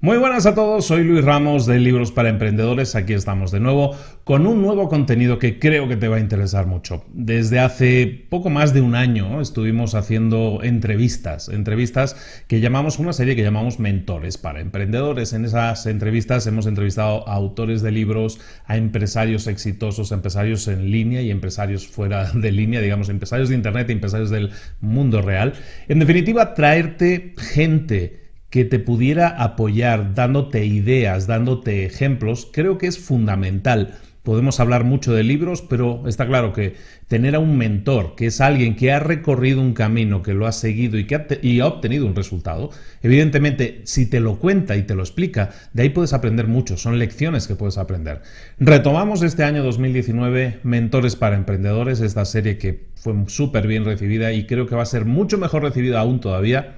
Muy buenas a todos, soy Luis Ramos de Libros para Emprendedores. Aquí estamos de nuevo con un nuevo contenido que creo que te va a interesar mucho. Desde hace poco más de un año estuvimos haciendo entrevistas que llamamos una serie que llamamos Mentores para Emprendedores. En esas entrevistas hemos entrevistado a autores de libros, a empresarios exitosos, empresarios en línea y empresarios fuera de línea, digamos, empresarios de internet y empresarios del mundo real. En definitiva, traerte gente que te pudiera apoyar dándote ideas, dándote ejemplos, creo que es fundamental. Podemos hablar mucho de libros, pero está claro que tener a un mentor, que es alguien que ha recorrido un camino, que lo ha seguido y ha obtenido un resultado, evidentemente, si te lo cuenta y te lo explica, de ahí puedes aprender mucho, son lecciones que puedes aprender. Retomamos este año 2019 Mentores para Emprendedores, esta serie que fue súper bien recibida y creo que va a ser mucho mejor recibida aún todavía,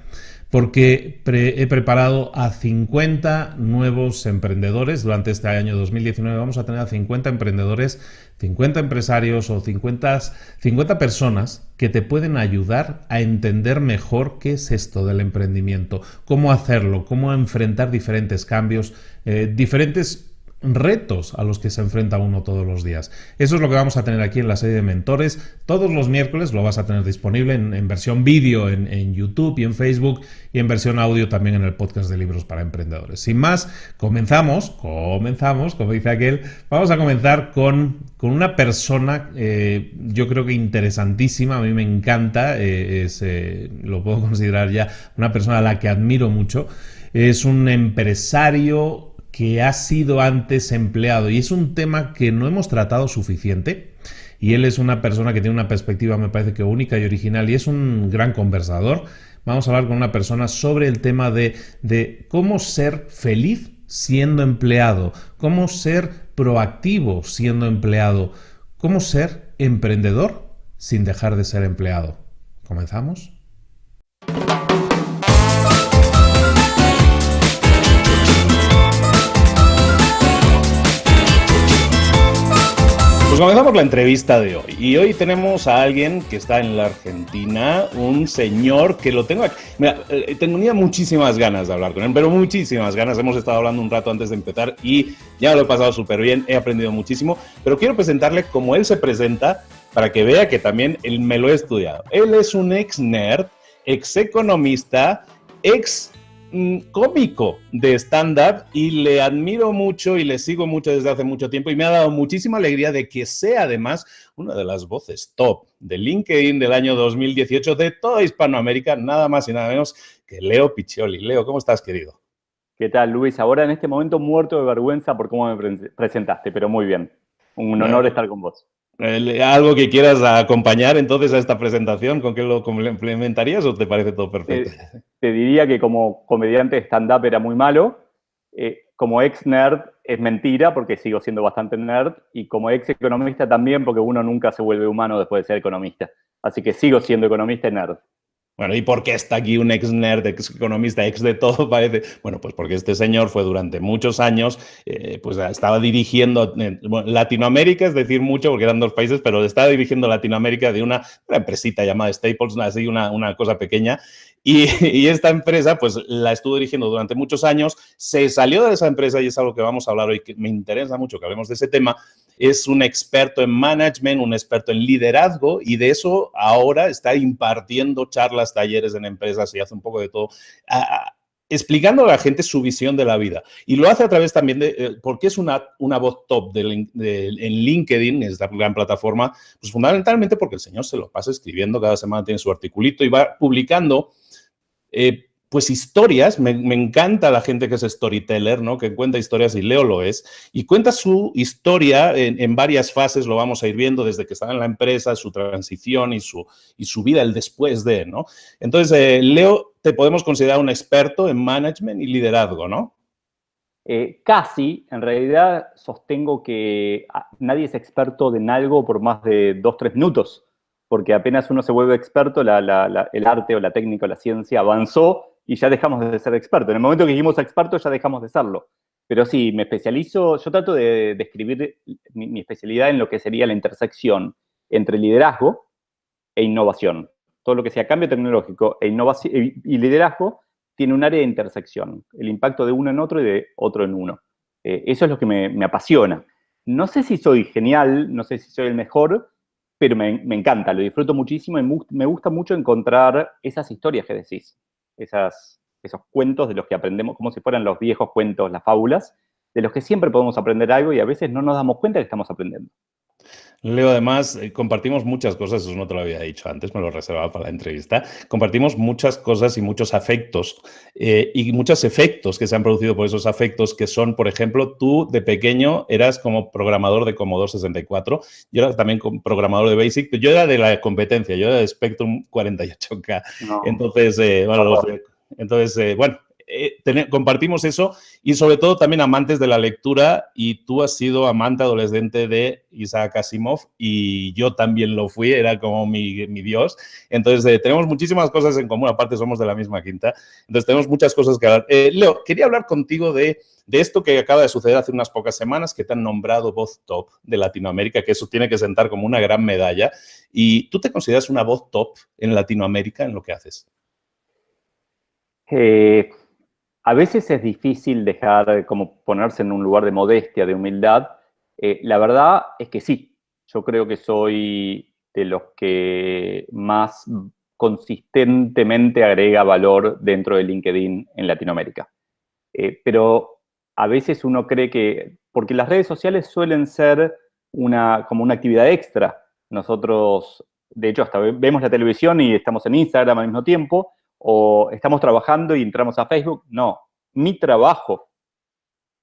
porque he preparado a 50 nuevos emprendedores. Durante este año 2019 vamos a tener a 50 emprendedores, 50 empresarios o 50 personas que te pueden ayudar a entender mejor qué es esto del emprendimiento, cómo hacerlo, cómo enfrentar diferentes cambios, diferentes retos a los que se enfrenta uno todos los días. Eso es lo que vamos a tener aquí en la serie de mentores. Todos los miércoles lo vas a tener disponible en versión vídeo en YouTube y en Facebook, y en versión audio también en el podcast de Libros para Emprendedores. Sin más, comenzamos, como dice aquel. Vamos a comenzar con una persona, yo creo que interesantísima, a mí me encanta, lo puedo considerar ya una persona a la que admiro mucho. Es un empresario que ha sido antes empleado, y es un tema que no hemos tratado suficiente, y él es una persona que tiene una perspectiva, me parece que única y original, y es un gran conversador. Vamos a hablar con una persona sobre el tema de cómo ser feliz siendo empleado, cómo ser proactivo siendo empleado, cómo ser emprendedor sin dejar de ser empleado. ¿Comenzamos? Pues comenzamos la entrevista de hoy, y hoy tenemos a alguien que está en la Argentina, un señor que lo tengo aquí. Mira, tenía muchísimas ganas de hablar con él, pero muchísimas ganas. Hemos estado hablando un rato antes de empezar y ya lo he pasado súper bien, he aprendido muchísimo, pero quiero presentarle como él se presenta para que vea que también él me lo he estudiado. Él es un ex nerd, ex economista, ex cómico de stand-up, y le admiro mucho y le sigo mucho desde hace mucho tiempo, y me ha dado muchísima alegría de que sea además una de las voces top de LinkedIn del año 2018 de toda Hispanoamérica, nada más y nada menos que Leo Piccioli. Leo, ¿cómo estás, querido? ¿Qué tal, Luis? Ahora en este momento muerto de vergüenza por cómo me presentaste, pero muy bien. Un honor estar con vos. ¿Algo que quieras acompañar entonces a esta presentación? ¿Con qué lo complementarías o te parece todo perfecto? Te diría que como comediante de stand-up era muy malo. Como ex nerd es mentira, porque sigo siendo bastante nerd. Y como ex economista también, porque uno nunca se vuelve humano después de ser economista. Así que sigo siendo economista y nerd. Bueno, ¿y por qué está aquí un ex nerd, ex economista, ex de todo, parece? Bueno, pues porque este señor fue durante muchos años, pues estaba dirigiendo Latinoamérica, es decir, mucho, porque eran dos países, pero estaba dirigiendo Latinoamérica de una empresita llamada Staples, así una cosa pequeña. Y esta empresa, pues la estuvo dirigiendo durante muchos años, se salió de esa empresa, y es algo que vamos a hablar hoy, que me interesa mucho que hablemos de ese tema. Es un experto en management, un experto en liderazgo, y de eso ahora está impartiendo charlas, talleres en empresas, y hace un poco de todo, explicando a la gente su visión de la vida. Y lo hace a través también de, porque es una voz top en LinkedIn, esta gran plataforma, pues fundamentalmente porque el señor se lo pasa escribiendo, cada semana tiene su articulito y va publicando pues historias. Me encanta la gente que es storyteller, ¿no? Que cuenta historias, y Leo lo es, y cuenta su historia en varias fases. Lo vamos a ir viendo desde que estaba en la empresa, su transición y su vida, el después de, ¿no? Entonces, Leo, te podemos considerar un experto en management y liderazgo, ¿no? Casi, en realidad sostengo que nadie es experto en algo por más de 2, 3 minutos, porque apenas uno se vuelve experto, el arte o la técnica o la ciencia avanzó y ya dejamos de ser expertos. En el momento que dijimos expertos ya dejamos de serlo. Pero sí, me especializo, yo trato de describir mi especialidad en lo que sería la intersección entre liderazgo e innovación. Todo lo que sea cambio tecnológico y liderazgo tiene un área de intersección, el impacto de uno en otro y de otro en uno. Eso es lo que me apasiona. No sé si soy genial, no sé si soy el mejor, pero me encanta, lo disfruto muchísimo y me gusta mucho encontrar esas historias que decís, esos cuentos de los que aprendemos, como si fueran los viejos cuentos, las fábulas, de los que siempre podemos aprender algo y a veces no nos damos cuenta que estamos aprendiendo. Leo, además, compartimos muchas cosas, eso no te lo había dicho antes, me lo reservaba para la entrevista. Compartimos muchas cosas y muchos afectos y muchos efectos que se han producido por esos afectos, que son, por ejemplo, tú de pequeño eras como programador de Commodore 64, yo era también programador de BASIC, pero yo era de la competencia, yo era de Spectrum 48K. No. Entonces, bueno, compartimos eso y sobre todo también amantes de la lectura, y tú has sido amante adolescente de Isaac Asimov y yo también lo fui, era como mi dios. Entonces tenemos muchísimas cosas en común, aparte somos de la misma quinta, entonces tenemos muchas cosas que hablar. Leo, quería hablar contigo de esto que acaba de suceder hace unas pocas semanas, que te han nombrado voz top de Latinoamérica, que eso tiene que sentar como una gran medalla. ¿Y tú te consideras una voz top en Latinoamérica en lo que haces? A veces es difícil dejar como ponerse en un lugar de modestia, de humildad. La verdad es que sí, yo creo que soy de los que más consistentemente agrega valor dentro de LinkedIn en Latinoamérica. Pero a veces uno cree que, porque las redes sociales suelen ser como una actividad extra. Nosotros, de hecho, hasta vemos la televisión y estamos en Instagram al mismo tiempo, o estamos trabajando y entramos a Facebook. No, mi trabajo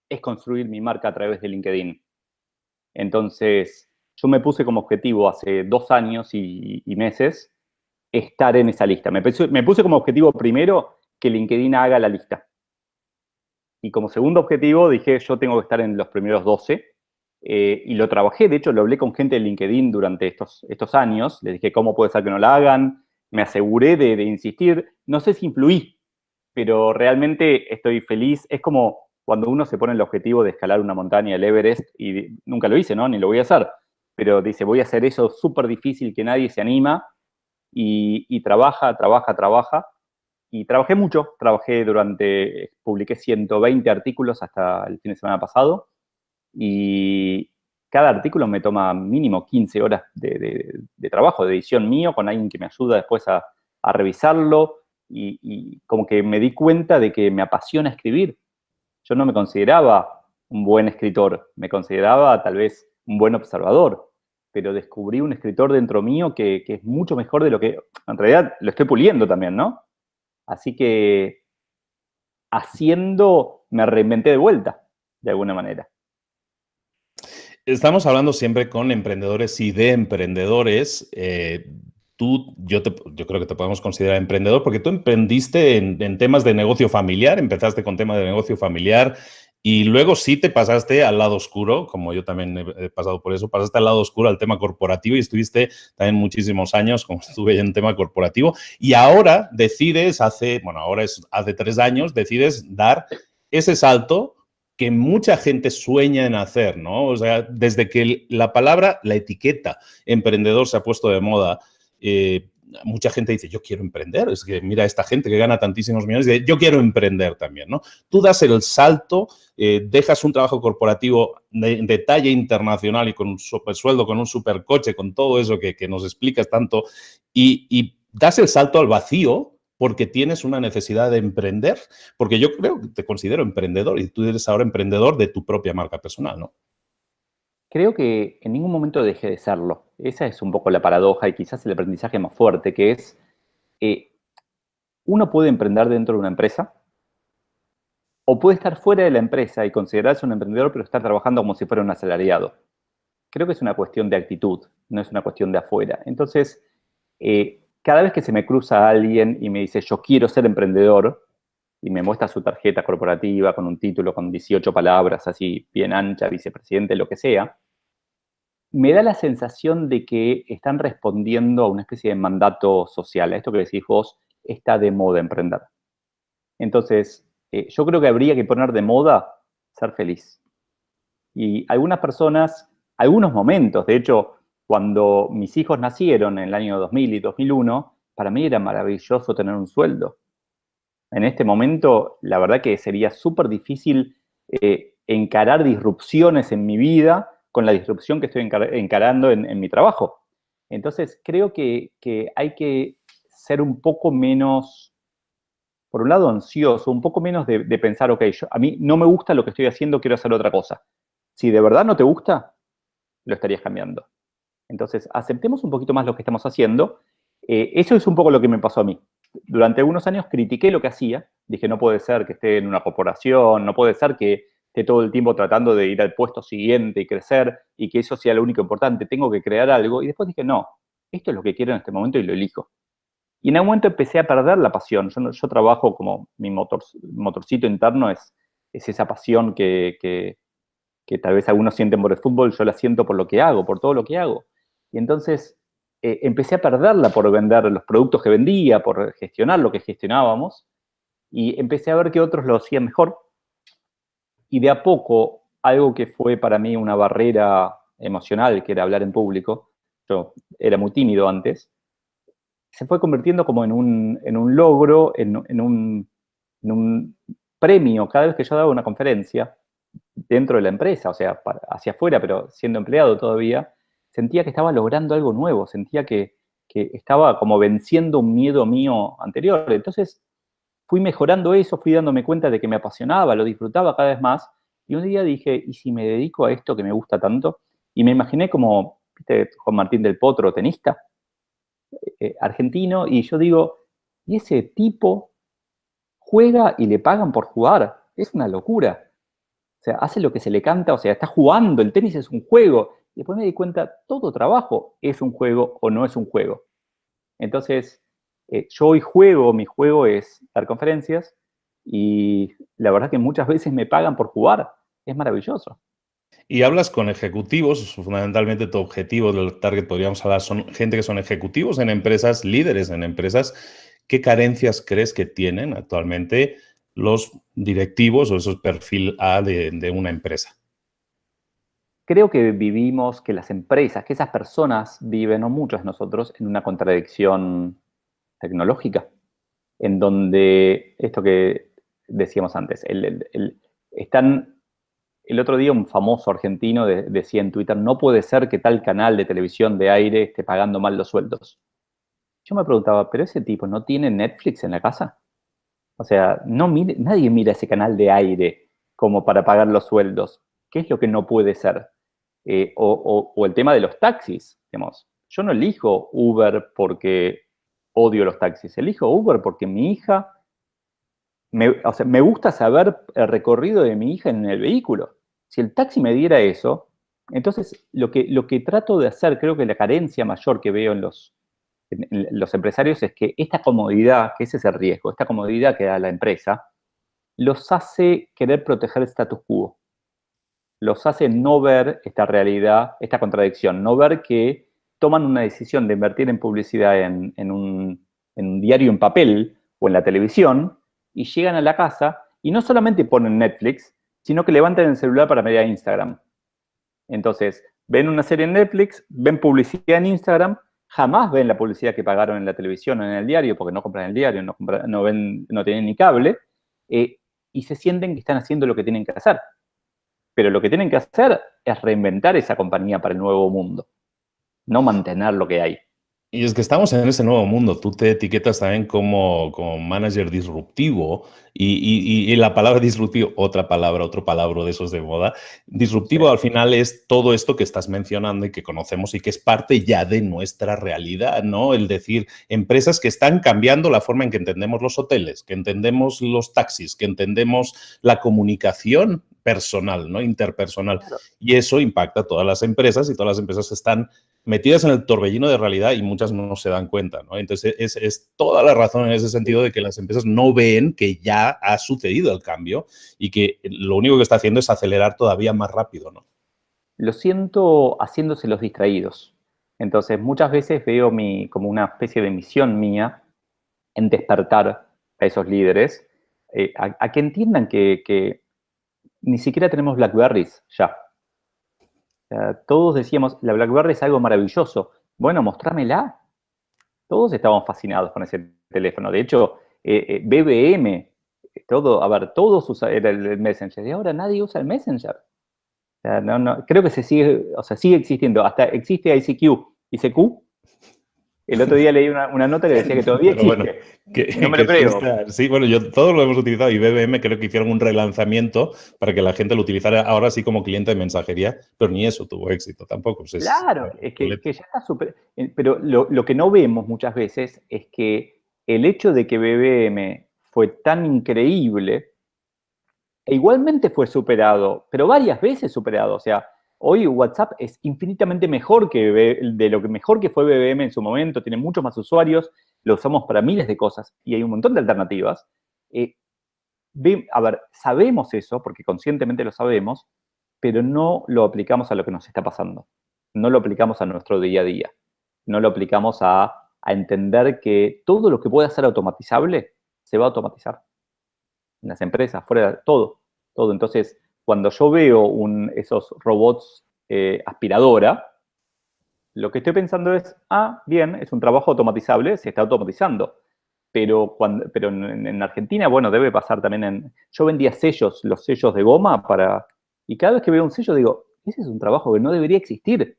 es construir mi marca a través de LinkedIn. Entonces, yo me puse como objetivo hace 2 años y meses estar en esa lista. Me puse como objetivo primero que LinkedIn haga la lista. Y como segundo objetivo dije, yo tengo que estar en los primeros 12. Y lo trabajé, de hecho lo hablé con gente de LinkedIn durante estos años. Les dije, ¿cómo puede ser que no la hagan? Me aseguré de insistir. No sé si influí, pero realmente estoy feliz. Es como cuando uno se pone el objetivo de escalar una montaña, el Everest, y nunca lo hice, ¿no? Ni lo voy a hacer. Pero dice, voy a hacer eso súper difícil que nadie se anima, y trabaja, trabaja, trabaja. Y trabajé mucho, publiqué 120 artículos hasta el fin de semana pasado, y cada artículo me toma mínimo 15 horas de trabajo, de edición mío, con alguien que me ayuda después a revisarlo, y como que me di cuenta de que me apasiona escribir. Yo no me consideraba un buen escritor, me consideraba tal vez un buen observador, pero descubrí un escritor dentro mío que es mucho mejor de lo que, en realidad lo estoy puliendo también, ¿no? Así que haciendo me reinventé de vuelta, de alguna manera. Estamos hablando siempre con emprendedores y de emprendedores. Yo creo que te podemos considerar emprendedor porque tú emprendiste en temas de negocio familiar, empezaste con temas de negocio familiar y luego sí te pasaste al lado oscuro, como yo también he pasado por eso, pasaste al lado oscuro al tema corporativo y estuviste también muchísimos años, como estuve yo en tema corporativo, y ahora decides, hace 3 años, decides dar ese salto que mucha gente sueña en hacer, ¿no? O sea, desde que la etiqueta emprendedor se ha puesto de moda, mucha gente dice, yo quiero emprender. Es que mira esta gente que gana tantísimos millones, dice, yo quiero emprender también, ¿no? Tú das el salto, dejas un trabajo corporativo de talla internacional y con un super sueldo, con un super coche, con todo eso que nos explicas tanto, y das el salto al vacío porque tienes una necesidad de emprender, porque yo creo que te considero emprendedor y tú eres ahora emprendedor de tu propia marca personal, ¿no? Creo que en ningún momento dejé de serlo. Esa es un poco la paradoja y quizás el aprendizaje más fuerte, que es, eh, uno puede emprender dentro de una empresa o puede estar fuera de la empresa y considerarse un emprendedor, pero estar trabajando como si fuera un asalariado. Creo que es una cuestión de actitud, no es una cuestión de afuera. Entonces, cada vez que se me cruza alguien y me dice, yo quiero ser emprendedor, y me muestra su tarjeta corporativa con un título con 18 palabras, así bien ancha, vicepresidente, lo que sea, me da la sensación de que están respondiendo a una especie de mandato social. A esto que decís vos, está de moda emprender. Entonces, yo creo que habría que poner de moda ser feliz. Y algunas personas, algunos momentos, de hecho, cuando mis hijos nacieron en el año 2000 y 2001, para mí era maravilloso tener un sueldo. En este momento, la verdad que sería súper difícil encarar disrupciones en mi vida con la disrupción que estoy encarando en mi trabajo. Entonces, creo que hay que ser un poco menos, por un lado, ansioso, un poco menos de pensar, ok, a mí no me gusta lo que estoy haciendo, quiero hacer otra cosa. Si de verdad no te gusta, lo estarías cambiando. Entonces, aceptemos un poquito más lo que estamos haciendo. Eso es un poco lo que me pasó a mí. Durante algunos años critiqué lo que hacía. Dije, no puede ser que esté en una corporación, no puede ser que esté todo el tiempo tratando de ir al puesto siguiente y crecer y que eso sea lo único importante. Tengo que crear algo. Y después dije, no, esto es lo que quiero en este momento y lo elijo. Y en algún momento empecé a perder la pasión. Yo trabajo como mi motorcito interno es esa pasión que tal vez algunos sienten por el fútbol, yo la siento por lo que hago, por todo lo que hago. Y entonces empecé a perderla por vender los productos que vendía, por gestionar lo que gestionábamos, y empecé a ver que otros lo hacían mejor. Y de a poco, algo que fue para mí una barrera emocional, que era hablar en público, yo era muy tímido antes, se fue convirtiendo como en un logro, en un premio. Cada vez que yo daba una conferencia, dentro de la empresa, o sea, hacia afuera, pero siendo empleado todavía, sentía que estaba logrando algo nuevo, sentía que estaba como venciendo un miedo mío anterior. Entonces fui mejorando eso, fui dándome cuenta de que me apasionaba, lo disfrutaba cada vez más, y un día dije, ¿y si me dedico a esto que me gusta tanto? Y me imaginé como, ¿viste? Juan Martín del Potro, tenista, argentino, y yo digo, ¿y ese tipo juega y le pagan por jugar? Es una locura. O sea, hace lo que se le canta, o sea, está jugando, el tenis es un juego. Y después me di cuenta, todo trabajo es un juego o no es un juego. Entonces, yo hoy juego, mi juego es dar conferencias y la verdad que muchas veces me pagan por jugar. Es maravilloso. Y hablas con ejecutivos, fundamentalmente tu objetivo del target, podríamos hablar, son gente que son ejecutivos en empresas, líderes en empresas. ¿Qué carencias crees que tienen actualmente los directivos o esos perfil A de una empresa? Creo que vivimos, que las empresas, que esas personas viven, o muchos de nosotros, en una contradicción tecnológica, en donde esto que decíamos antes, están. El otro día un famoso argentino decía en Twitter, no puede ser que tal canal de televisión de aire esté pagando mal los sueldos. Yo me preguntaba, ¿pero ese tipo no tiene Netflix en la casa? O sea, nadie mira ese canal de aire como para pagar los sueldos. ¿Qué es lo que no puede ser? O el tema de los taxis, digamos. Yo no elijo Uber porque odio los taxis, elijo Uber porque mi hija, o sea, me gusta saber el recorrido de mi hija en el vehículo. Si el taxi me diera eso, entonces lo que trato de hacer, creo que la carencia mayor que veo en los empresarios es que esta comodidad, que ese es el riesgo, esta comodidad que da la empresa, los hace querer proteger el status quo, los hace no ver esta realidad, esta contradicción, no ver que toman una decisión de invertir en publicidad en un diario en papel o en la televisión y llegan a la casa y no solamente ponen Netflix, sino que levantan el celular para mirar Instagram. Entonces, ven una serie en Netflix, ven publicidad en Instagram, jamás ven la publicidad que pagaron en la televisión o en el diario, porque no compran el diario, no tienen ni cable, y se sienten que están haciendo lo que tienen que hacer. Pero lo que tienen que hacer es reinventar esa compañía para el nuevo mundo, no mantener lo que hay. Y es que estamos en ese nuevo mundo. Tú te etiquetas también como manager disruptivo y la palabra disruptivo, otro palabra de esos de moda. Sí. Disruptivo al final es todo esto que estás mencionando y que conocemos y que es parte ya de nuestra realidad, ¿no? El decir, empresas que están cambiando la forma en que entendemos los hoteles, que entendemos los taxis, que entendemos la comunicación personal, ¿no? Interpersonal. Claro. Y eso impacta a todas las empresas y todas las empresas están metidas en el torbellino de realidad y muchas no se dan cuenta, ¿no? Entonces, es toda la razón en ese sentido de que las empresas no ven que ya ha sucedido el cambio y que lo único que está haciendo es acelerar todavía más rápido, ¿no? Lo siento haciéndose los distraídos. Entonces, muchas veces veo como una especie de misión mía en despertar a esos líderes, a que entiendan que ni siquiera tenemos Blackberries ya. O sea, todos decíamos, la BlackBerry es algo maravilloso. Bueno, mostrámela. Todos estábamos fascinados con ese teléfono. De hecho, BBM, todo, a ver, todos usaban el Messenger, y ahora nadie usa el Messenger. O sea, creo que sigue existiendo, hasta existe ICQ. El otro día leí una nota que decía que todavía Pero bueno, existe. No me lo creo. Sí, bueno, todos lo hemos utilizado y BBM creo que hicieron un relanzamiento para que la gente lo utilizara ahora sí como cliente de mensajería, pero ni eso tuvo éxito tampoco. Pues Claro, es que ya está súper. Pero lo que no vemos muchas veces es que el hecho de que BBM fue tan increíble, e igualmente fue superado, pero varias veces superado. O sea, hoy WhatsApp es infinitamente mejor de lo que mejor que fue BBM en su momento, tiene muchos más usuarios, lo usamos para miles de cosas y hay un montón de alternativas. A ver, sabemos eso, porque conscientemente lo sabemos, pero no lo aplicamos a lo que nos está pasando. No lo aplicamos a nuestro día a día. No lo aplicamos a entender que todo lo que pueda ser automatizable se va a automatizar. En las empresas, fuera de todo. Todo. Entonces, cuando yo veo esos robots aspiradora, lo que estoy pensando es, bien, es un trabajo automatizable, se está automatizando. Pero en Argentina, bueno, debe pasar también Yo vendía sellos, los sellos de goma y cada vez que veo un sello digo, ese es un trabajo que no debería existir.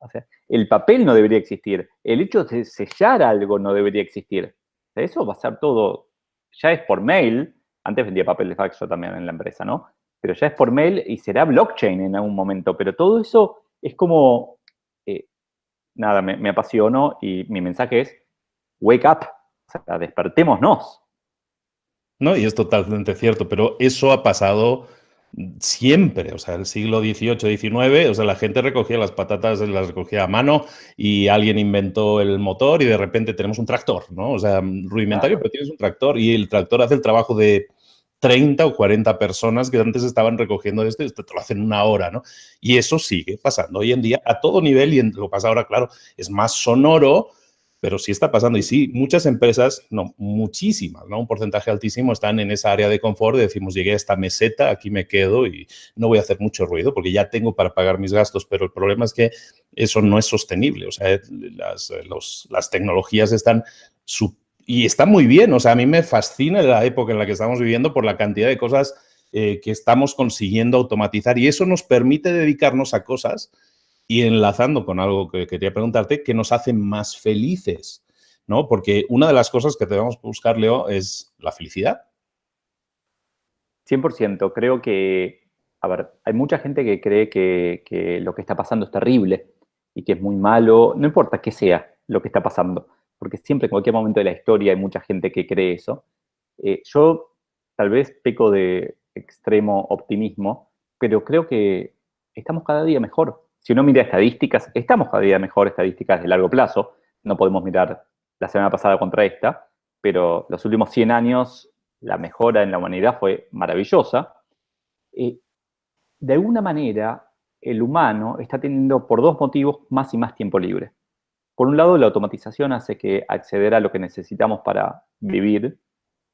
O sea, el papel no debería existir. El hecho de sellar algo no debería existir. O sea, eso va a ser todo, ya es por mail. Antes vendía papel de fax yo también en la empresa, ¿no? Pero ya es por mail y será blockchain en algún momento. Pero todo eso es como, nada, me apasionó y mi mensaje es, wake up. O sea, despertémonos. no, y es totalmente cierto, pero eso ha pasado siempre, o sea, el siglo XVIII, XIX, o sea, la gente recogía las patatas, las recogía a mano y alguien inventó el motor y de repente tenemos un tractor, ¿no? O sea, rudimentario, Claro. pero tienes un tractor y el tractor hace el trabajo de 30 o 40 personas que antes estaban recogiendo esto y te lo hacen una hora, ¿no? Y eso sigue pasando hoy en día a todo nivel y lo pasa ahora, claro, es más sonoro, pero sí está pasando. Y sí, muchas empresas, no, muchísimas, ¿no? Un porcentaje altísimo están en esa área de confort de decimos, llegué a esta meseta, aquí me quedo y no voy a hacer mucho ruido porque ya tengo para pagar mis gastos, pero el problema es que eso no es sostenible. O sea, las tecnologías están y está muy bien. O sea, a mí me fascina la época en la que estamos viviendo por la cantidad de cosas que estamos consiguiendo automatizar y eso nos permite dedicarnos a cosas y enlazando con algo que quería preguntarte, que nos hacen más felices, ¿no? Porque una de las cosas que debemos buscar, Leo, es la felicidad. 100%. Creo que, a ver, hay mucha gente que cree que lo que está pasando es terrible y que es muy malo, no importa qué sea lo que está pasando, porque siempre en cualquier momento de la historia hay mucha gente que cree eso. Yo tal vez peco de extremo optimismo, pero creo que estamos cada día mejor. Si uno mira estadísticas, estamos cada día mejor, estadísticas de largo plazo. No podemos mirar la semana pasada contra esta, pero los últimos 100 años la mejora en la humanidad fue maravillosa. De alguna manera, el humano está teniendo por dos motivos más y más tiempo libre. Por un lado, la automatización hace que acceder a lo que necesitamos para vivir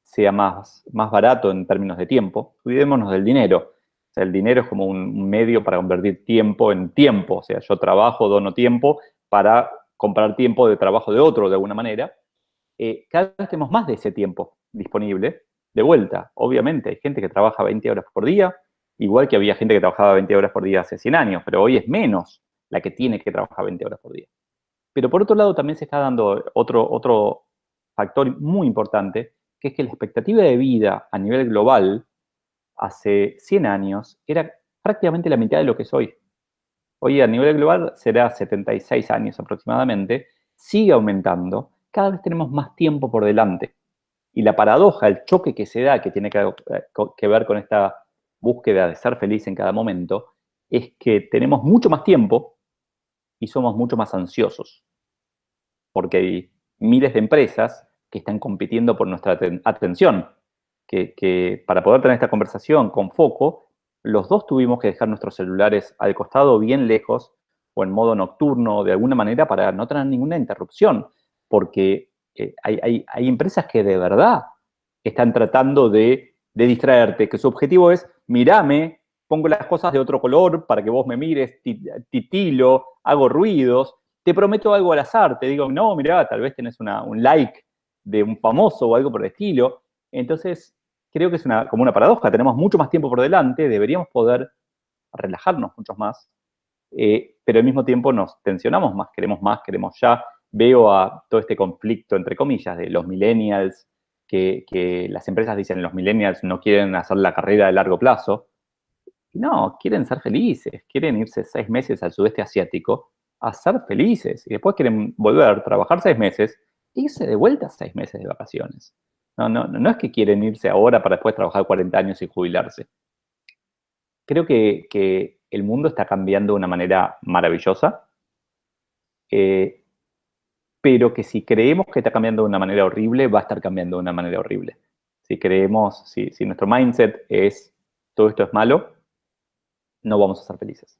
sea más barato en términos de tiempo. Olvidémonos del dinero. O sea, el dinero es como un medio para convertir tiempo en tiempo. O sea, yo trabajo, dono tiempo para comprar tiempo de trabajo de otro de alguna manera. Cada vez tenemos más de ese tiempo disponible. De vuelta, obviamente, hay gente que trabaja 20 horas por día, igual que había gente que trabajaba 20 horas por día hace 100 años, pero hoy es menos la que tiene que trabajar 20 horas por día. Pero por otro lado también se está dando otro factor muy importante, que es que la expectativa de vida a nivel global hace 100 años era prácticamente la mitad de lo que es hoy. Hoy a nivel global será 76 años aproximadamente, sigue aumentando, cada vez tenemos más tiempo por delante. Y la paradoja, el choque que se da, que tiene que ver con esta búsqueda de ser feliz en cada momento, es que tenemos mucho más tiempo y somos mucho más ansiosos. Porque hay miles de empresas que están compitiendo por nuestra atención. Que para poder tener esta conversación con foco, los dos tuvimos que dejar nuestros celulares al costado bien lejos o en modo nocturno de alguna manera para no tener ninguna interrupción. Porque hay empresas que de verdad están tratando de distraerte, que su objetivo es, mirame, pongo las cosas de otro color para que vos me mires, titilo, hago ruidos, te prometo algo al azar, te digo, no, mirá, tal vez tenés un like de un famoso o algo por el estilo. Entonces, creo que es como una paradoja. Tenemos mucho más tiempo por delante, deberíamos poder relajarnos mucho más, pero al mismo tiempo nos tensionamos más, queremos ya. Veo a todo este conflicto, entre comillas, de los millennials, que las empresas dicen los millennials no quieren hacer la carrera de largo plazo. No, quieren ser felices, quieren irse 6 meses al sudeste asiático a ser felices y después quieren volver, trabajar 6 meses e irse de vuelta 6 meses de vacaciones. No es que quieren irse ahora para después trabajar 40 años y jubilarse. Creo que el mundo está cambiando de una manera maravillosa, pero que si creemos que está cambiando de una manera horrible, va a estar cambiando de una manera horrible. Si creemos, si nuestro mindset es todo esto es malo, no vamos a ser felices.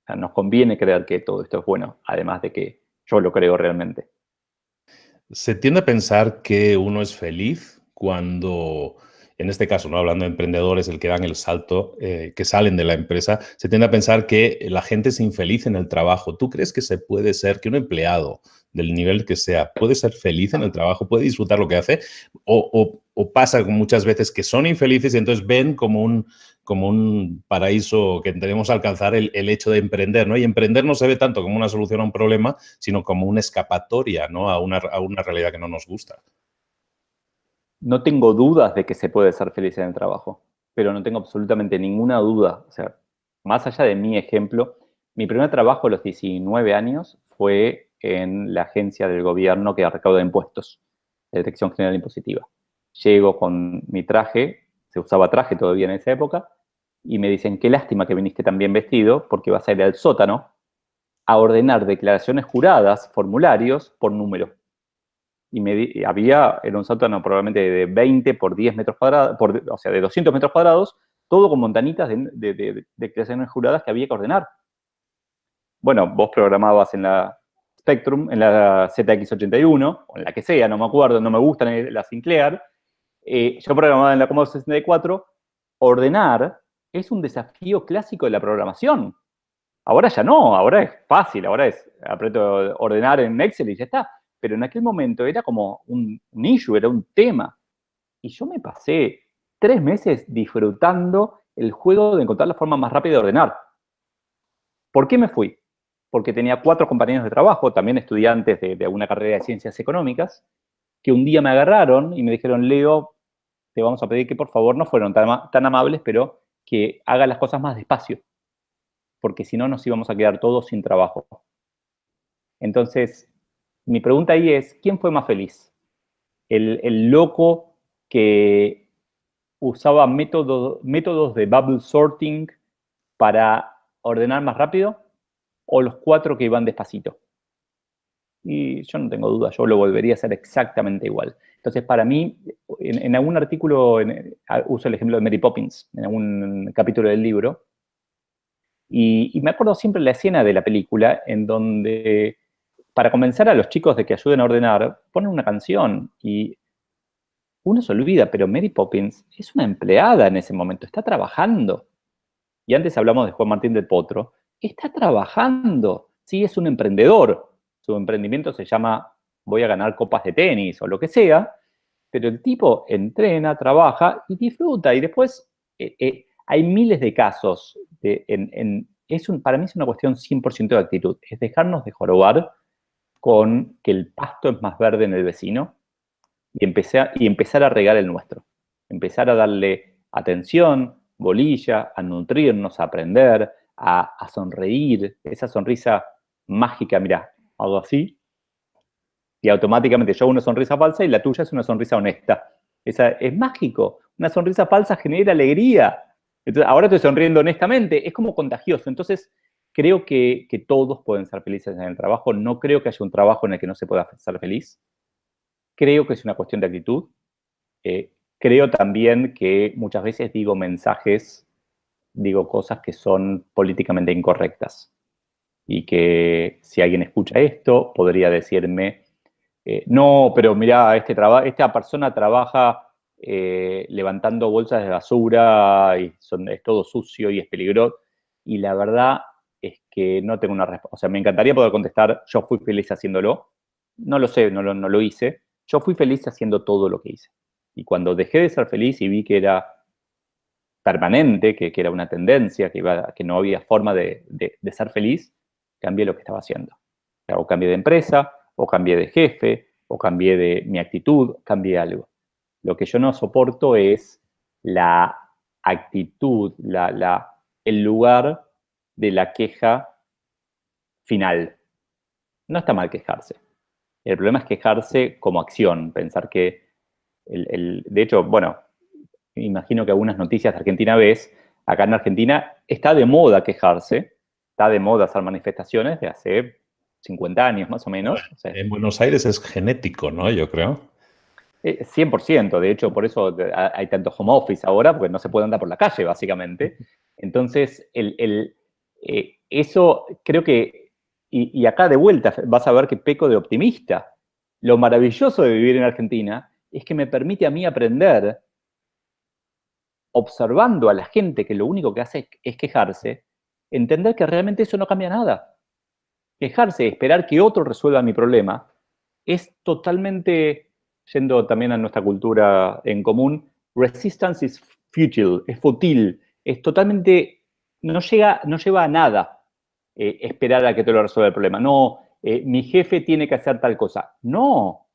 O sea, nos conviene creer que todo esto es bueno, además de que yo lo creo realmente. Se tiende a pensar que uno es feliz cuando, en este caso, ¿no? Hablando de emprendedores, el que dan el salto, que salen de la empresa, se tiende a pensar que la gente es infeliz en el trabajo. ¿Tú crees que se puede ser, que un empleado del nivel que sea, puede ser feliz en el trabajo, puede disfrutar lo que hace? ¿O pasa muchas veces que son infelices y entonces ven como un paraíso que tenemos que alcanzar el hecho de emprender, ¿no? Y emprender no se ve tanto como una solución a un problema, sino como una escapatoria, ¿no? A una realidad que no nos gusta. No tengo dudas de que se puede ser feliz en el trabajo, pero no tengo absolutamente ninguna duda. O sea, más allá de mi ejemplo, mi primer trabajo a los 19 años fue en la agencia del gobierno que recauda impuestos, de Detección General Impositiva. Llego con mi traje, se usaba traje todavía en esa época, y me dicen, qué lástima que viniste tan bien vestido, porque vas a ir al sótano a ordenar declaraciones juradas, formularios, por número. Y era un sótano probablemente de 20 por 10 metros cuadrados, o sea, de 200 metros cuadrados, todo con montanitas de declaraciones juradas que había que ordenar. Bueno, vos programabas en la Spectrum, en la ZX81, o en la que sea, no me acuerdo, no me gustan las Sinclair. Yo programaba en la Commodore 64. Ordenar es un desafío clásico de la programación. Ahora ya no, ahora es fácil, ahora aprieto ordenar en Excel y ya está. Pero en aquel momento era como un issue, era un tema. Y yo me pasé 3 meses disfrutando el juego de encontrar la forma más rápida de ordenar. ¿Por qué me fui? Porque tenía 4 compañeros de trabajo, también estudiantes de una carrera de ciencias económicas, que un día me agarraron y me dijeron, Leo, te vamos a pedir que por favor no fueron tan amables, pero que haga las cosas más despacio, porque si no nos íbamos a quedar todos sin trabajo. Entonces, mi pregunta ahí es, ¿quién fue más feliz? ¿El loco que usaba métodos de bubble sorting para ordenar más rápido o los 4 que iban despacito? Y yo no tengo duda, yo lo volvería a hacer exactamente igual. Entonces, para mí, en algún artículo, uso el ejemplo de Mary Poppins, en algún capítulo del libro, y me acuerdo siempre la escena de la película en donde, para convencer a los chicos de que ayuden a ordenar, ponen una canción y uno se olvida, pero Mary Poppins es una empleada en ese momento, está trabajando. Y antes hablamos de Juan Martín del Potro, está trabajando, sí, es un emprendedor. Su emprendimiento se llama voy a ganar copas de tenis o lo que sea, pero el tipo entrena, trabaja y disfruta. Y después hay miles de casos. Para mí es una cuestión 100% de actitud. Es dejarnos de jorobar con que el pasto es más verde en el vecino y empezar a regar el nuestro. Empezar a darle atención, bolilla, a nutrirnos, a aprender, a sonreír. Esa sonrisa mágica, mira, hago así, y automáticamente yo hago una sonrisa falsa y la tuya es una sonrisa honesta. Es mágico. Una sonrisa falsa genera alegría. Entonces, ahora estoy sonriendo honestamente. Es como contagioso. Entonces, creo que todos pueden ser felices en el trabajo. No creo que haya un trabajo en el que no se pueda ser feliz. Creo que es una cuestión de actitud. Creo también que muchas veces digo cosas que son políticamente incorrectas. Y que si alguien escucha esto, podría decirme, no, pero mira, esta persona trabaja levantando bolsas de basura y es todo sucio y es peligroso. Y la verdad es que no tengo una respuesta. O sea, me encantaría poder contestar, yo fui feliz haciéndolo. No lo sé, no lo hice. yo fui feliz haciendo todo lo que hice. Y cuando dejé de ser feliz y vi que era permanente, que era una tendencia, que no había forma de ser feliz, cambié lo que estaba haciendo. O cambié de empresa, o cambié de jefe, o cambié de mi actitud, cambié algo. Lo que yo no soporto es la actitud, el lugar de la queja final. No está mal quejarse. El problema es quejarse como acción, pensar que, de hecho, bueno, imagino que algunas noticias de Argentina ves, acá en Argentina está de moda quejarse, está de moda hacer manifestaciones de hace 50 años más o menos. O sea, En Buenos Aires es genético, ¿no? Yo creo. 100%, de hecho, por eso hay tanto home office ahora, porque no se puede andar por la calle, básicamente. Entonces, eso creo que, y acá de vuelta vas a ver que peco de optimista. Lo maravilloso de vivir en Argentina es que me permite a mí aprender, observando a la gente que lo único que hace es quejarse, entender que realmente eso no cambia nada. Quejarse, esperar que otro resuelva mi problema, es totalmente, yendo también a nuestra cultura en común, resistance is futile, es fútil, es totalmente, no lleva a nada esperar a que te lo resuelva el problema. No, mi jefe tiene que hacer tal cosa. No,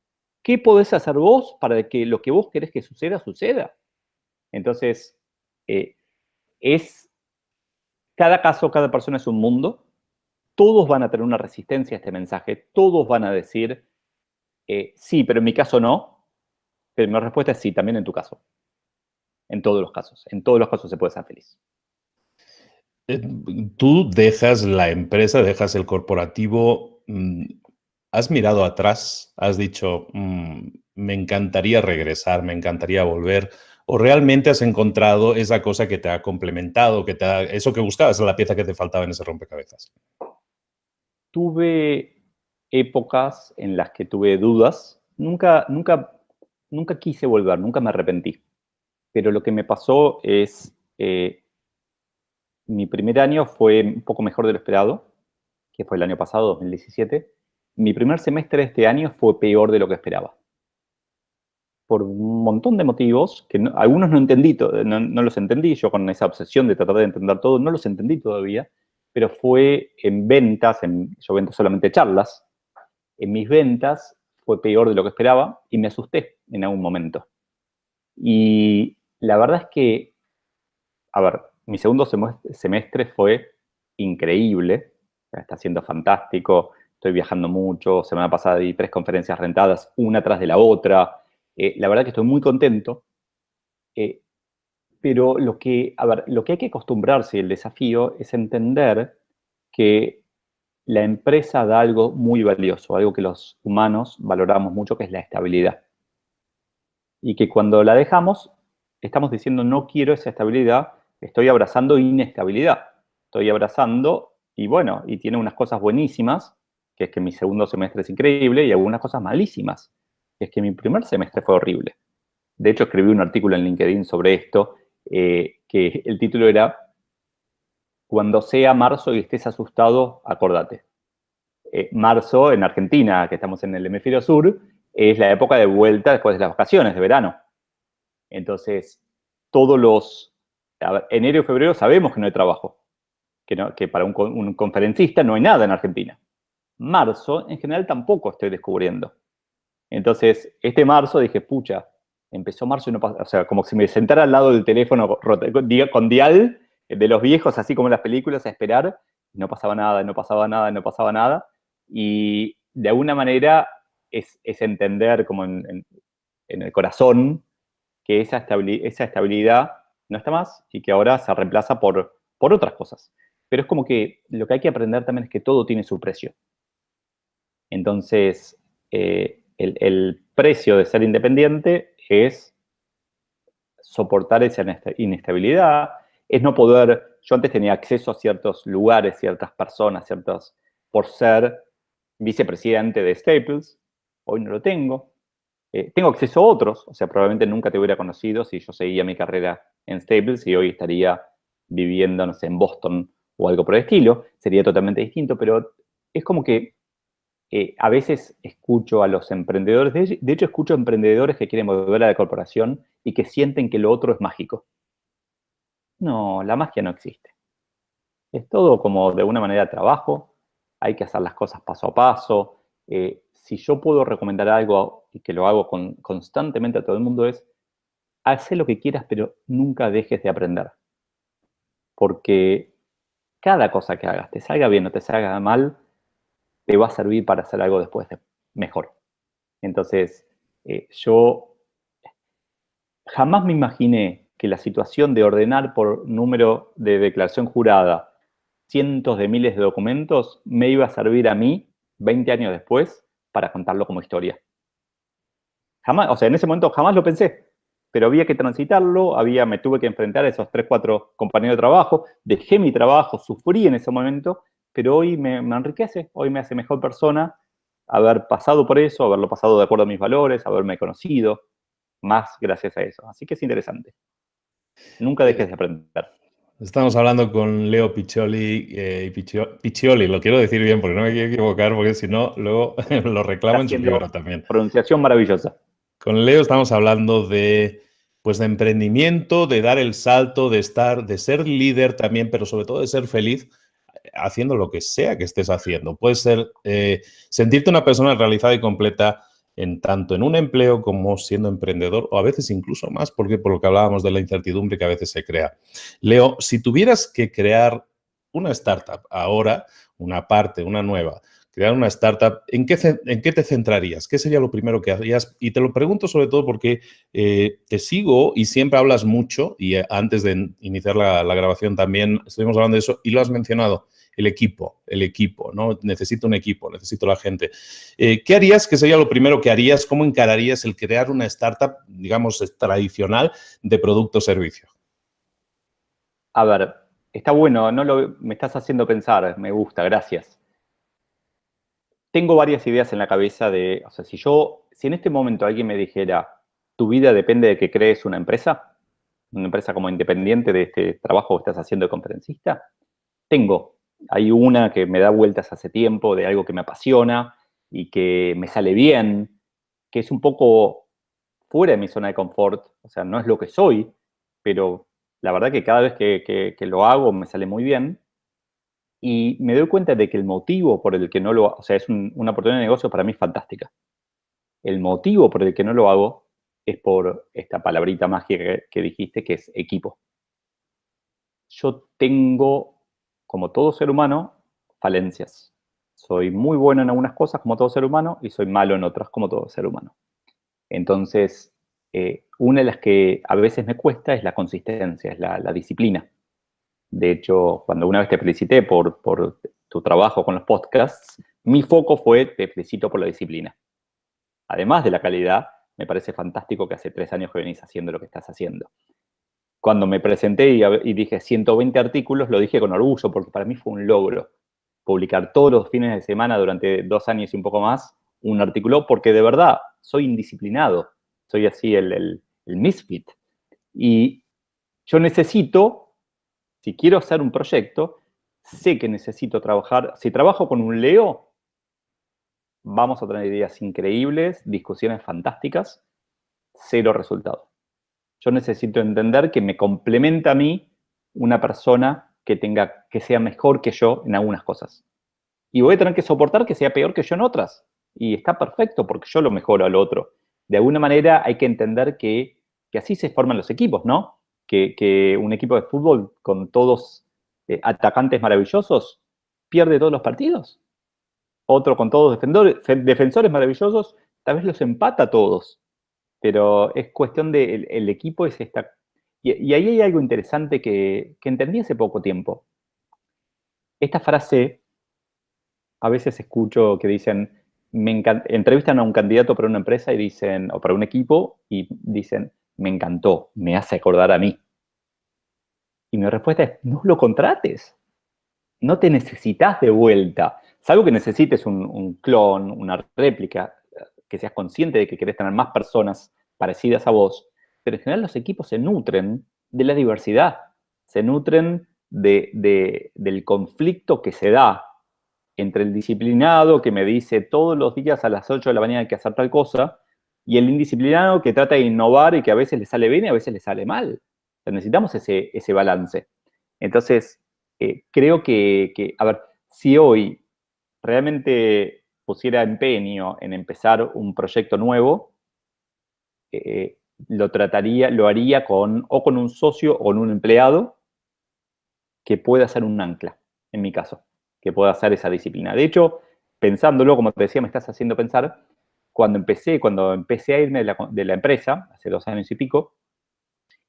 ¿qué podés hacer vos para que lo que vos querés que suceda, suceda? Entonces, eh, cada caso, cada persona es un mundo. Todos van a tener una resistencia a este mensaje. Todos van a decir, sí, pero en mi caso no. Pero mi respuesta es sí, también en tu caso. En todos los casos. En todos los casos se puede ser feliz. Eh, Tú dejas la empresa, dejas el corporativo, has mirado atrás, has dicho, me encantaría regresar, me encantaría volver, o realmente has encontrado esa cosa que te ha complementado, eso que buscabas, la pieza que te faltaba en ese rompecabezas. Tuve épocas en las que tuve dudas. Nunca quise volver, nunca me arrepentí. Pero lo que me pasó es, mi primer año fue un poco mejor de lo esperado, que fue el año pasado, 2017. Mi primer semestre de este año fue peor de lo que esperaba. Por un montón de motivos, que algunos no entendí, no los entendí, yo con esa obsesión de tratar de entender todo, no los entendí todavía, pero fue en ventas, yo vendo solamente charlas, en mis ventas fue peor de lo que esperaba y me asusté en algún momento. Y la verdad es que, a ver, mi segundo semestre fue increíble, está siendo fantástico, estoy viajando mucho, semana pasada di 3 conferencias rentadas, una tras de la otra, la verdad que estoy muy contento, eh, pero lo que hay que acostumbrarse, el desafío, es entender que la empresa da algo muy valioso, algo que los humanos valoramos mucho, que es la estabilidad. Y que cuando la dejamos, estamos diciendo no quiero esa estabilidad, estoy abrazando inestabilidad. Estoy abrazando, y bueno, y tiene unas cosas buenísimas, que es que mi segundo semestre es increíble, y algunas cosas malísimas, que es que mi primer semestre fue horrible. De hecho, escribí un artículo en LinkedIn sobre esto, que el título era Cuando sea marzo y estés asustado, acordate. Marzo en Argentina, que estamos en el hemisferio sur, es la época de vuelta después de las vacaciones de verano. Entonces, enero y febrero sabemos que no hay trabajo, que para un conferencista no hay nada en Argentina. Marzo, en general, tampoco estoy descubriendo. Entonces, este marzo dije, pucha, empezó marzo y no pasa, o sea, como si me sentara al lado del teléfono con dial de los viejos, así como en las películas, a esperar, y no pasaba nada, no pasaba nada, no pasaba nada. Y de alguna manera es entender como en el corazón que esa estabilidad no está más y que ahora se reemplaza por otras cosas. Pero es como que lo que hay que aprender también es que todo tiene su precio. Entonces, el precio de ser independiente es soportar esa inestabilidad, es no poder, yo antes tenía acceso a ciertos lugares, ciertas personas, por ser vicepresidente de Staples, hoy no lo tengo. Tengo acceso a otros, o sea, probablemente nunca te hubiera conocido si yo seguía mi carrera en Staples y hoy estaría viviendo, no sé, en Boston o algo por el estilo, sería totalmente distinto, pero es como que A veces escucho a los emprendedores, de hecho escucho emprendedores que quieren volver a la corporación y que sienten que lo otro es mágico. No, la magia no existe. Es todo como de una manera de trabajo, hay que hacer las cosas paso a paso. Si yo puedo recomendar algo y que lo hago constantemente a todo el mundo es, haz lo que quieras, pero nunca dejes de aprender. Porque cada cosa que hagas, te salga bien o te salga mal, te va a servir para hacer algo después mejor. Entonces, yo jamás me imaginé que la situación de ordenar por número de declaración jurada cientos de miles de documentos me iba a servir a mí, 20 años después, para contarlo como historia. Jamás, o sea, en ese momento jamás lo pensé, pero había que transitarlo, me tuve que enfrentar a esos 3, 4 compañeros de trabajo, dejé mi trabajo, sufrí en ese momento, pero hoy me enriquece, hoy me hace mejor persona haber pasado por eso, haberlo pasado de acuerdo a mis valores, haberme conocido, más gracias a eso. Así que es interesante. Nunca dejes de aprender. Estamos hablando con Leo Piccioli, Piccioli, lo quiero decir bien porque no me quiero equivocar, porque si no, luego lo reclamo en su libro también. Pronunciación maravillosa. Con Leo estamos hablando de, pues, de emprendimiento, de dar el salto, de ser líder también, pero sobre todo de ser feliz haciendo lo que sea que estés haciendo. Puedes ser, sentirte una persona realizada y completa tanto en un empleo como siendo emprendedor, o a veces incluso más, porque por lo que hablábamos de la incertidumbre que a veces se crea. Leo, si tuvieras que crear una startup ahora, una nueva, crear una startup, ¿en qué te centrarías? ¿Qué sería lo primero que harías? Y te lo pregunto sobre todo porque te sigo y siempre hablas mucho, y antes de iniciar la grabación también estuvimos hablando de eso y lo has mencionado. El equipo, ¿no? Necesito un equipo, necesito la gente. ¿Qué harías? ¿Qué sería lo primero que harías? ¿Cómo encararías el crear una startup, digamos, tradicional de producto o servicio? A ver, está bueno, me estás haciendo pensar, me gusta, gracias. Tengo varias ideas en la cabeza o sea, si en este momento alguien me dijera, tu vida depende de que crees una empresa como independiente de este trabajo que estás haciendo de conferencista, hay una que me da vueltas hace tiempo de algo que me apasiona y que me sale bien, que es un poco fuera de mi zona de confort, o sea, no es lo que soy, pero la verdad que cada vez que lo hago me sale muy bien. Y me doy cuenta de que el motivo por el que no lo hago, o sea, es una oportunidad de negocio para mí fantástica. El motivo por el que no lo hago es por esta palabrita mágica que dijiste, que es equipo. Yo tengo, como todo ser humano, falencias. Soy muy bueno en algunas cosas, como todo ser humano, y soy malo en otras, como todo ser humano. Entonces, una de las que a veces me cuesta es la consistencia, es la disciplina. De hecho, cuando una vez te felicité por tu trabajo con los podcasts, mi foco fue, te felicito por la disciplina. Además de la calidad, me parece fantástico que hace 3 años que venís haciendo lo que estás haciendo. Cuando me presenté y dije 120 artículos, lo dije con orgullo, porque para mí fue un logro publicar todos los fines de semana durante 2 años y un poco más un artículo, porque de verdad soy indisciplinado, soy así el misfit. Y yo necesito, si quiero hacer un proyecto, sé que necesito trabajar. Si trabajo con un Leo, vamos a tener ideas increíbles, discusiones fantásticas, cero resultado. Yo necesito entender que me complementa a mí una persona que sea mejor que yo en algunas cosas. Y voy a tener que soportar que sea peor que yo en otras. Y está perfecto porque yo lo mejoro al otro. De alguna manera hay que entender que así se forman los equipos, ¿no? Que un equipo de fútbol con todos atacantes maravillosos pierde todos los partidos. Otro con todos defensores maravillosos, tal vez los empata a todos. Pero es cuestión de, el equipo es esta. Y ahí hay algo interesante que entendí hace poco tiempo. Esta frase, a veces escucho que dicen, entrevistan a un candidato para una empresa y dicen, o para un equipo, y dicen, me encantó, me hace acordar a mí. Y mi respuesta es, no lo contrates. No te necesitas de vuelta. Salvo que necesites un clon, una réplica, que seas consciente de que querés tener más personas parecidas a vos. Pero en general los equipos se nutren de la diversidad, se nutren del conflicto que se da entre el disciplinado que me dice todos los días a las 8 de la mañana hay que hacer tal cosa, y el indisciplinado que trata de innovar y que a veces le sale bien y a veces le sale mal. O sea, necesitamos ese balance. Entonces, creo a ver, si hoy realmente pusiera empeño en empezar un proyecto nuevo, lo haría o con un socio o con un empleado que pueda hacer un ancla, en mi caso, que pueda hacer esa disciplina. De hecho, pensándolo, como te decía, me estás haciendo pensar, cuando empecé a irme de la empresa, hace 2 años y pico,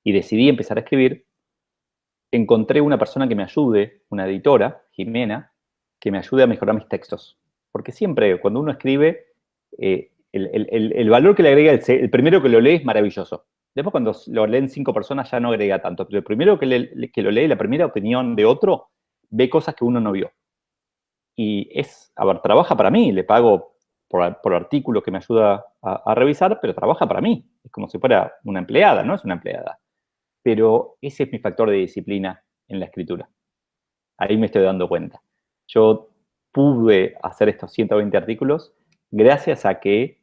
y decidí empezar a escribir, encontré una persona que me ayude, una editora, Jimena, que me ayude a mejorar mis textos. Porque siempre, cuando uno escribe, el valor que le agrega el primero que lo lee es maravilloso. Después, cuando lo leen 5 personas, ya no agrega tanto. Pero el primero que lo lee, la primera opinión de otro, ve cosas que uno no vio. Y a ver, trabaja para mí, le pago por artículo que me ayuda a revisar, pero trabaja para mí. Es como si fuera una empleada, no es una empleada. Pero ese es mi factor de disciplina en la escritura. Ahí me estoy dando cuenta. Yo pude hacer estos 120 artículos gracias a que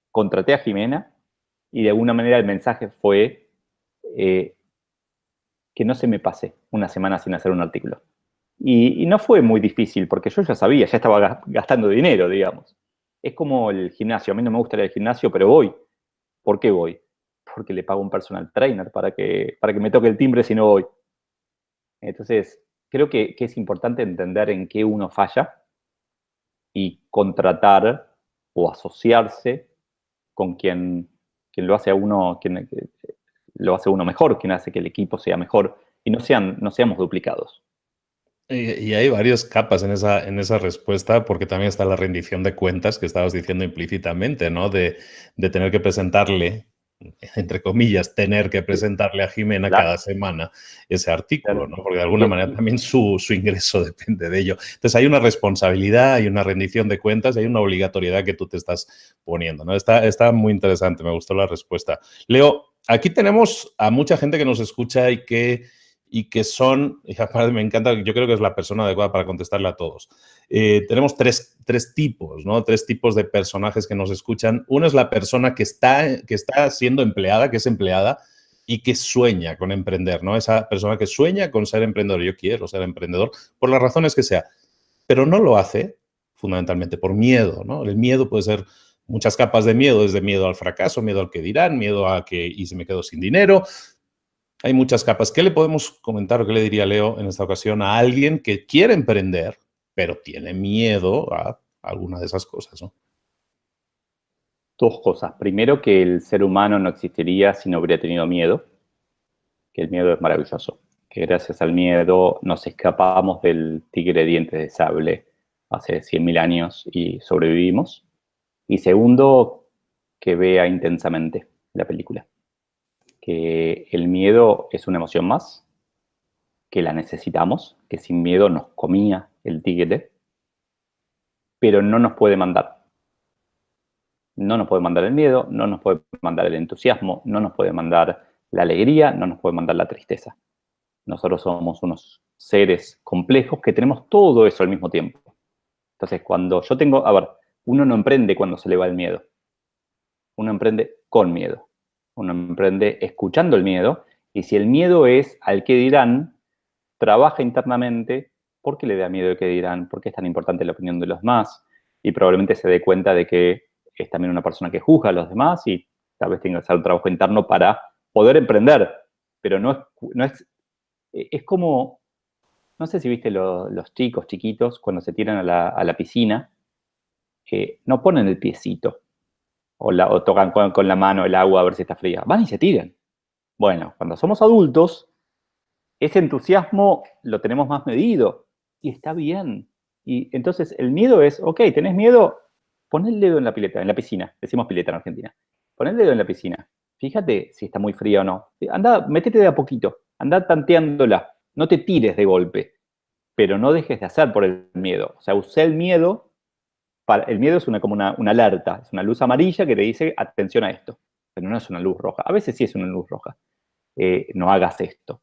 contraté a Jimena y de alguna manera el mensaje fue que no se me pase una semana sin hacer un artículo. Y no fue muy difícil porque yo ya sabía, ya estaba gastando dinero, digamos. Es como el gimnasio. A mí no me gusta ir al gimnasio, pero voy. ¿Por qué voy? Porque le pago a un personal trainer para que me toque el timbre si no voy. Entonces, creo que es importante entender en qué uno falla y contratar o asociarse con quien lo hace a uno, quien lo hace a uno mejor, quien hace que el equipo sea mejor y no seamos duplicados. Y hay varias capas en esa respuesta, porque también está la rendición de cuentas que estabas diciendo implícitamente, ¿no? De tener que presentarle, entre comillas, tener que presentarle a Jimena cada Claro, semana ese artículo, claro. ¿no? Porque de alguna manera también su ingreso depende de ello. Entonces hay una responsabilidad, hay una rendición de cuentas, hay una obligatoriedad que tú te estás poniendo, ¿no? Está muy interesante, me gustó la respuesta. Leo, aquí tenemos a mucha gente que nos escucha y que son, y aparte me encanta, yo creo que es la persona adecuada para contestarle a todos. Tenemos tres tipos, ¿no? 3 tipos de personajes que nos escuchan. Uno es la persona que está siendo empleada, que es empleada y que sueña con emprender, ¿no? Esa persona que sueña con ser emprendedor. Yo quiero ser emprendedor, por las razones que sea, pero no lo hace fundamentalmente por miedo, ¿no? El miedo puede ser muchas capas de miedo, desde miedo al fracaso, miedo al que dirán, miedo a que y si me quedo sin dinero, hay muchas capas. ¿Qué le podemos comentar o qué le diría Leo en esta ocasión a alguien que quiere emprender, pero tiene miedo a alguna de esas cosas, ¿no? 2 cosas. Primero, que el ser humano no existiría si no hubiera tenido miedo, que el miedo es maravilloso, que gracias al miedo nos escapamos del tigre de dientes de sable hace 100.000 años y sobrevivimos. Y segundo, que vea intensamente la película, que el miedo es una emoción más, que la necesitamos, que sin miedo nos comía el tigre, pero no nos puede mandar. No nos puede mandar el miedo, no nos puede mandar el entusiasmo, no nos puede mandar la alegría, no nos puede mandar la tristeza. Nosotros somos unos seres complejos que tenemos todo eso al mismo tiempo. Entonces, cuando yo tengo, a ver, uno no emprende cuando se le va el miedo. Uno emprende con miedo. Uno emprende escuchando el miedo. Y si el miedo es al que dirán, trabaja internamente. ¿Por qué le da miedo el que dirán? ¿Por qué es tan importante la opinión de los demás? Y probablemente se dé cuenta de que es también una persona que juzga a los demás y tal vez tenga que hacer un trabajo interno para poder emprender. Pero es como, no sé si viste los chicos chiquitos cuando se tiran a la piscina, no ponen el piecito o tocan con la mano el agua a ver si está fría. Van y se tiran. Bueno, cuando somos adultos, ese entusiasmo lo tenemos más medido y está bien. Y entonces el miedo es, ok, ¿tenés miedo? Pon el dedo en la pileta, en la piscina. Decimos pileta en Argentina. Pon el dedo en la piscina. Fíjate si está muy fría o no. Anda, métete de a poquito. Anda tanteándola. No te tires de golpe. Pero no dejes de hacer por el miedo. O sea, usé el miedo. El miedo es como una alerta. Es una luz amarilla que te dice, atención a esto. Pero no es una luz roja. A veces sí es una luz roja. No hagas esto.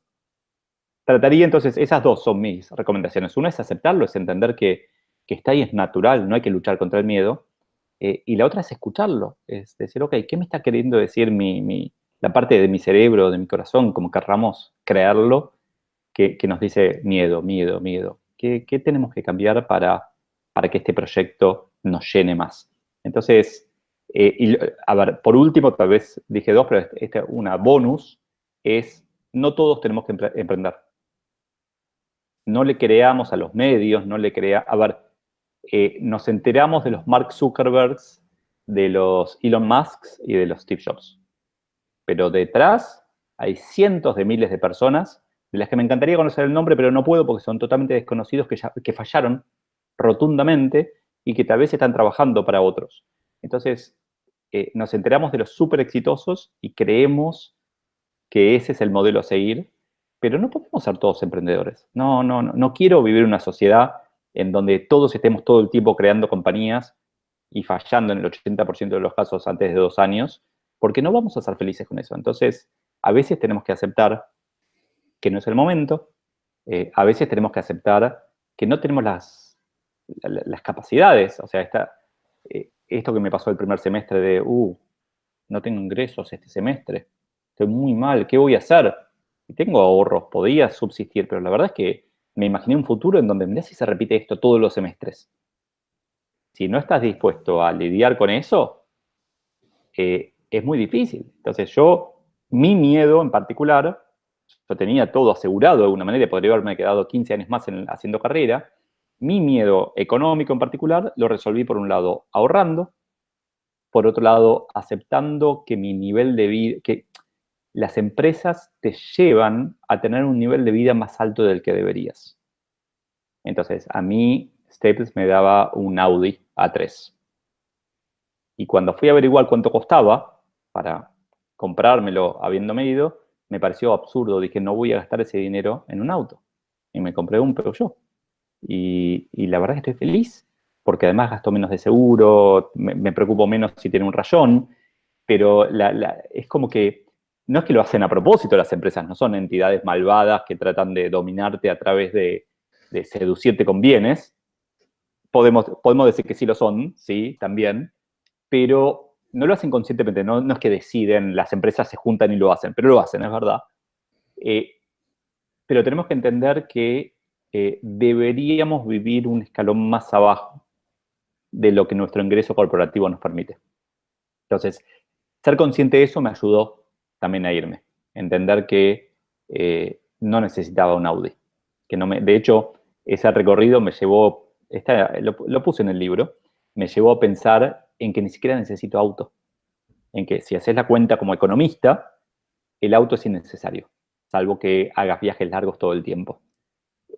Trataría entonces, esas dos son mis recomendaciones. Una es aceptarlo, es entender que que está ahí, es natural, no hay que luchar contra el miedo. Y la otra es escucharlo, es decir, ok, ¿qué me está queriendo decir la parte de mi cerebro, de mi corazón, como querramos creerlo, que nos dice miedo, miedo, miedo? ¿Qué tenemos que cambiar para que este proyecto nos llene más? Entonces, a ver, por último, tal vez dije dos, pero una bonus es, no todos tenemos que emprender. No le creamos a los medios, no le crea. A ver, nos enteramos de los Mark Zuckerbergs, de los Elon Musks y de los Steve Jobs. Pero detrás hay cientos de miles de personas de las que me encantaría conocer el nombre, pero no puedo porque son totalmente desconocidos que fallaron rotundamente y que tal vez están trabajando para otros. Entonces, nos enteramos de los súper exitosos y creemos que ese es el modelo a seguir, pero no podemos ser todos emprendedores. No quiero vivir en una sociedad en donde todos estemos todo el tiempo creando compañías y fallando en el 80% de los casos antes de 2 años, porque no vamos a ser felices con eso. Entonces, a veces tenemos que aceptar que no es el momento, a veces tenemos que aceptar que no tenemos las capacidades. O sea, esto que me pasó el primer semestre de, no tengo ingresos este semestre, estoy muy mal, ¿qué voy a hacer? Y tengo ahorros, podía subsistir, pero la verdad es que me imaginé un futuro en donde mirá si se repite esto todos los semestres. Si no estás dispuesto a lidiar con eso, es muy difícil. Entonces mi miedo en particular, yo tenía todo asegurado de alguna manera, podría haberme quedado 15 años más haciendo carrera. Mi miedo económico en particular lo resolví por un lado ahorrando, por otro lado aceptando que mi nivel de vida, que las empresas te llevan a tener un nivel de vida más alto del que deberías. Entonces, a mí Staples me daba un Audi A3. Y cuando fui a averiguar cuánto costaba para comprármelo habiéndome ido, me pareció absurdo. Dije, no voy a gastar ese dinero en un auto. Y me compré un Peugeot. Y la verdad es que estoy feliz, porque además gasto menos de seguro, me preocupo menos si tiene un rayón, pero es como que no es que lo hacen a propósito las empresas, no son entidades malvadas que tratan de dominarte a través de seducirte con bienes. Podemos decir que sí lo son, sí, también, pero no lo hacen conscientemente, no es que deciden, las empresas se juntan y lo hacen, pero lo hacen, es verdad. Pero tenemos que entender que deberíamos vivir un escalón más abajo de lo que nuestro ingreso corporativo nos permite. Entonces, ser consciente de eso me ayudó también a irme. Entender que no necesitaba un Audi. De hecho, ese recorrido me llevó, lo puse en el libro, me llevó a pensar en que ni siquiera necesito auto. En que si haces la cuenta como economista, el auto es innecesario, salvo que hagas viajes largos todo el tiempo.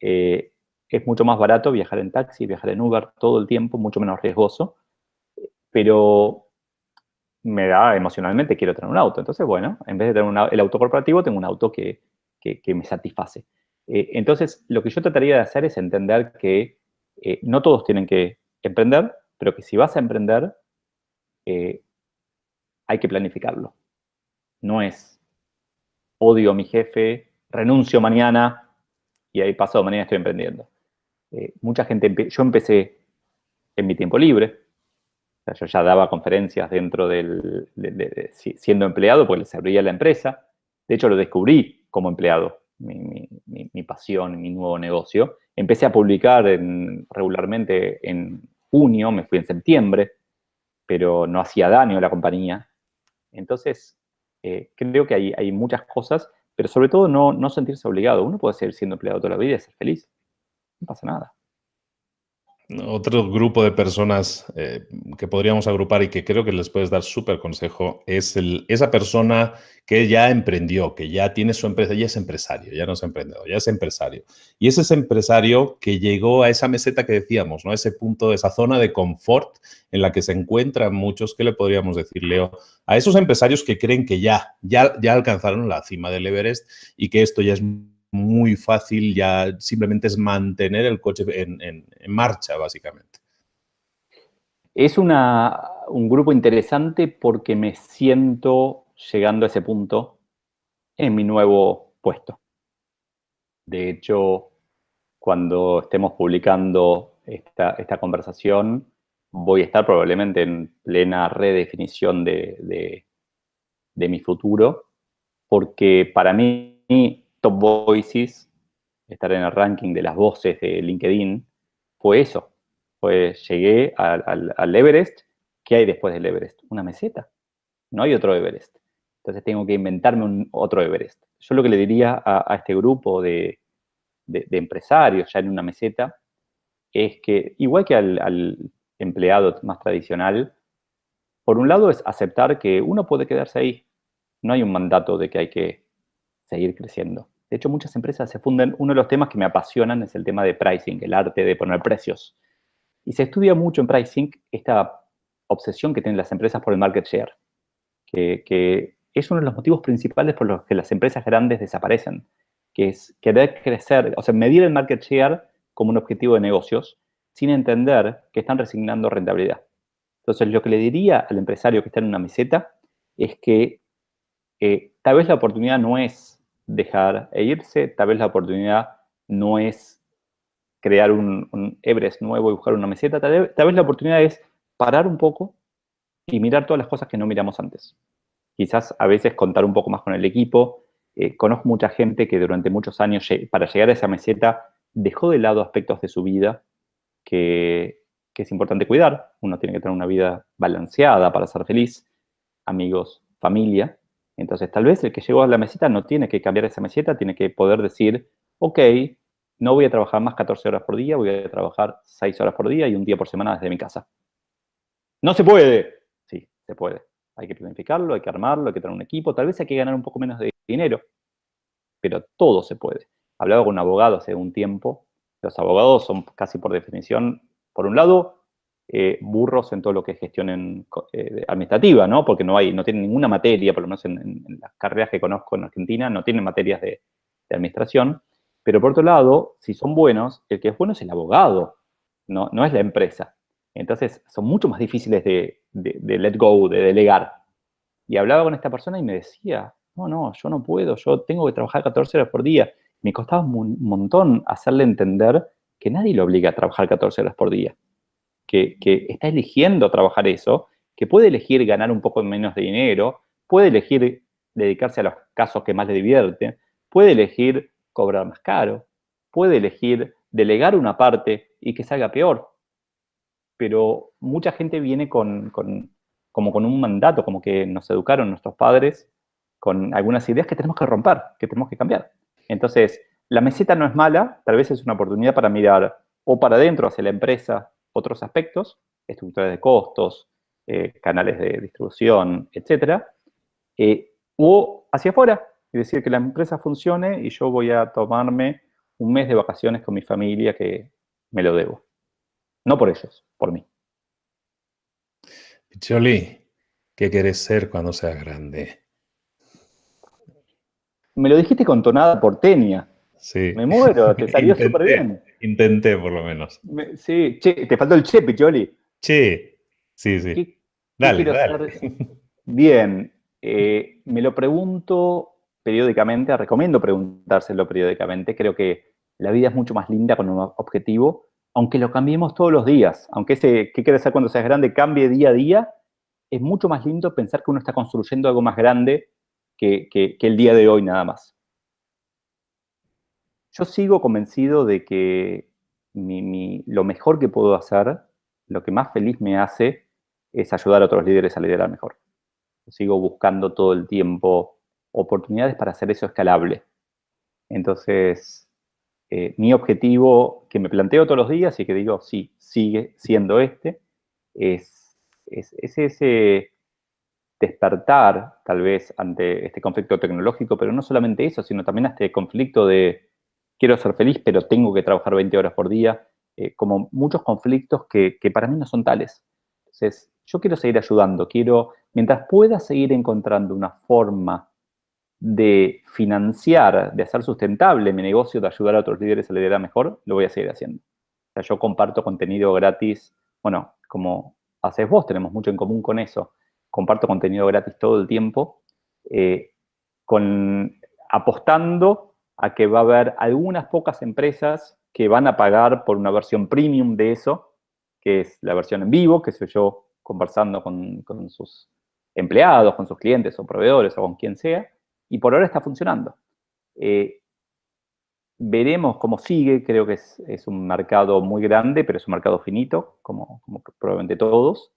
Es mucho más barato viajar en taxi, viajar en Uber todo el tiempo, mucho menos riesgoso, pero me da emocionalmente, quiero tener un auto. Entonces, bueno, en vez de tener el auto corporativo, tengo un auto que me satisface. Entonces, lo que yo trataría de hacer es entender que no todos tienen que emprender, pero que si vas a emprender, hay que planificarlo. No es odio a mi jefe, renuncio mañana y ahí pasado mañana estoy emprendiendo. Mucha gente, yo empecé en mi tiempo libre, o sea, yo ya daba conferencias dentro siendo empleado, porque les servía la empresa. De hecho, lo descubrí como empleado, mi pasión, mi nuevo negocio. Empecé a publicar regularmente en junio, me fui en septiembre, pero no hacía daño a la compañía. Entonces, creo que hay muchas cosas, pero sobre todo no sentirse obligado. Uno puede seguir siendo empleado toda la vida y ser feliz. No pasa nada. Otro grupo de personas que podríamos agrupar y que creo que les puedes dar súper consejo es esa persona que ya emprendió, que ya tiene su empresa, ya es empresario, ya no es emprendedor, ya es empresario. Y ese es empresario que llegó a esa meseta que decíamos, ¿no? Ese punto, esa zona de confort en la que se encuentran muchos, ¿qué le podríamos decir, Leo? A esos empresarios que creen que ya alcanzaron la cima del Everest y que esto ya es muy fácil, ya simplemente es mantener el coche en marcha, básicamente. Es un grupo interesante porque me siento llegando a ese punto en mi nuevo puesto. De hecho, cuando estemos publicando esta conversación, voy a estar probablemente en plena redefinición de mi futuro, porque para mí Top Voices, estar en el ranking de las voces de LinkedIn, fue eso. Llegué al Everest. ¿Qué hay después del Everest? Una meseta. No hay otro Everest. Entonces tengo que inventarme otro Everest. Yo lo que le diría a este grupo de empresarios ya en una meseta es que, igual que al empleado más tradicional, por un lado es aceptar que uno puede quedarse ahí. No hay un mandato de que hay que seguir creciendo. De hecho, muchas empresas se funden. Uno de los temas que me apasionan es el tema de pricing, el arte de poner precios. Y se estudia mucho en pricing esta obsesión que tienen las empresas por el market share, que es uno de los motivos principales por los que las empresas grandes desaparecen, que es querer crecer, o sea, medir el market share como un objetivo de negocios sin entender que están resignando rentabilidad. Entonces, lo que le diría al empresario que está en una meseta es que tal vez la oportunidad no es dejar e irse, tal vez la oportunidad no es crear un Everest nuevo y buscar una meseta, tal vez la oportunidad es parar un poco y mirar todas las cosas que no miramos antes. Quizás a veces contar un poco más con el equipo. Conozco mucha gente que durante muchos años, para llegar a esa meseta, dejó de lado aspectos de su vida que es importante cuidar. Uno tiene que tener una vida balanceada para ser feliz, amigos, familia. Entonces, tal vez el que llegó a la meseta no tiene que cambiar esa meseta, tiene que poder decir, ok, no voy a trabajar más 14 horas por día, voy a trabajar 6 horas por día y un día por semana desde mi casa. ¡No se puede! Sí, se puede. Hay que planificarlo, hay que armarlo, hay que tener un equipo, tal vez hay que ganar un poco menos de dinero, pero todo se puede. Hablaba con un abogado hace un tiempo. Los abogados son casi por definición, por un lado, burros en todo lo que es gestión administrativa, ¿no? Porque no tienen ninguna materia, por lo menos en las carreras que conozco en Argentina, no tienen materias de administración. Pero por otro lado, si son buenos, el que es bueno es el abogado, no es la empresa. Entonces, son mucho más difíciles de let go, de delegar. Y hablaba con esta persona y me decía, no, yo no puedo, yo tengo que trabajar 14 horas por día. Me costaba un montón hacerle entender que nadie lo obliga a trabajar 14 horas por día, que está eligiendo trabajar eso, que puede elegir ganar un poco menos de dinero, puede elegir dedicarse a los casos que más le divierten, puede elegir cobrar más caro, puede elegir delegar una parte y que salga peor. Pero mucha gente viene como con un mandato, como que nos educaron nuestros padres con algunas ideas que tenemos que romper, que tenemos que cambiar. Entonces, la meseta no es mala, tal vez es una oportunidad para mirar o para adentro hacia la empresa otros aspectos, estructuras de costos, canales de distribución, etcétera, o hacia afuera, es decir, que la empresa funcione y yo voy a tomarme un mes de vacaciones con mi familia que me lo debo. No por ellos, por mí. Picholi, ¿qué quieres ser cuando seas grande? Me lo dijiste con tonada porteña. Sí, Me muero, te salió súper bien. intenté por lo menos. Sí, che, te faltó el che, Picholi. Che, sí, sí. ¿Qué Dale, quiero dale. ser? Bien, me lo pregunto periódicamente, recomiendo preguntárselo periódicamente. Creo que la vida es mucho más linda con un objetivo, aunque lo cambiemos todos los días. Aunque ese ¿qué quieres ser cuando seas grande? Cambie día a día, es mucho más lindo pensar que uno está construyendo algo más grande que el día de hoy nada más. Yo sigo convencido de que lo mejor que puedo hacer, lo que más feliz me hace, es ayudar a otros líderes a liderar mejor. Yo sigo buscando todo el tiempo oportunidades para hacer eso escalable. Entonces, mi objetivo que me planteo todos los días y que digo, sí, sigue siendo es ese despertar, tal vez, ante este conflicto tecnológico, pero no solamente eso, sino también este conflicto de quiero ser feliz, pero tengo que trabajar 20 horas por día, como muchos conflictos que para mí no son tales. Entonces, yo quiero seguir ayudando, mientras pueda seguir encontrando una forma de financiar, de hacer sustentable mi negocio, de ayudar a otros líderes a liderar mejor, lo voy a seguir haciendo. O sea, yo comparto contenido gratis, bueno, como haces vos, tenemos mucho en común con eso. Comparto contenido gratis todo el tiempo, eh, apostando a que va a haber algunas pocas empresas que van a pagar por una versión premium de eso, que es la versión en vivo, que soy yo conversando con sus empleados, con sus clientes o proveedores o con quien sea, y por ahora está funcionando. Veremos cómo sigue, creo que es un mercado muy grande, pero es un mercado finito, como probablemente todos.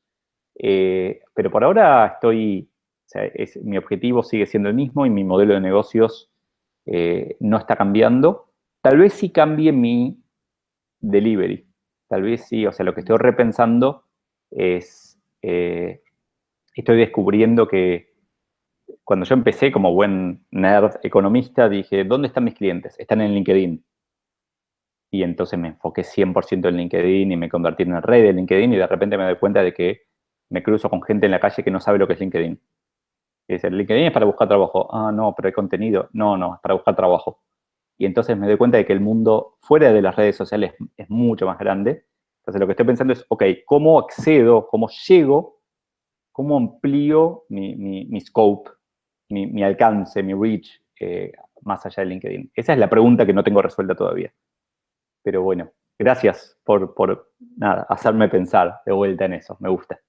Pero por ahora estoy, o sea, mi objetivo sigue siendo el mismo y mi modelo de negocios no está cambiando. Tal vez sí cambie mi delivery. Tal vez sí, o sea, lo que estoy repensando es, estoy descubriendo que cuando yo empecé como buen nerd economista, dije, ¿dónde están mis clientes? Están en LinkedIn. Y entonces me enfoqué 100% en LinkedIn y me convertí en el rey de LinkedIn y de repente me doy cuenta de que me cruzo con gente en la calle que no sabe lo que es LinkedIn. Y dice, LinkedIn es para buscar trabajo. Ah, no, pero hay contenido. No, no, es para buscar trabajo. Y entonces me doy cuenta de que el mundo fuera de las redes sociales es mucho más grande. Entonces lo que estoy pensando es, ok, ¿cómo accedo, cómo llego, cómo amplío mi scope, mi alcance, mi reach más allá de LinkedIn? Esa es la pregunta que no tengo resuelta todavía. Pero bueno, gracias por nada, hacerme pensar de vuelta en eso. Me gusta.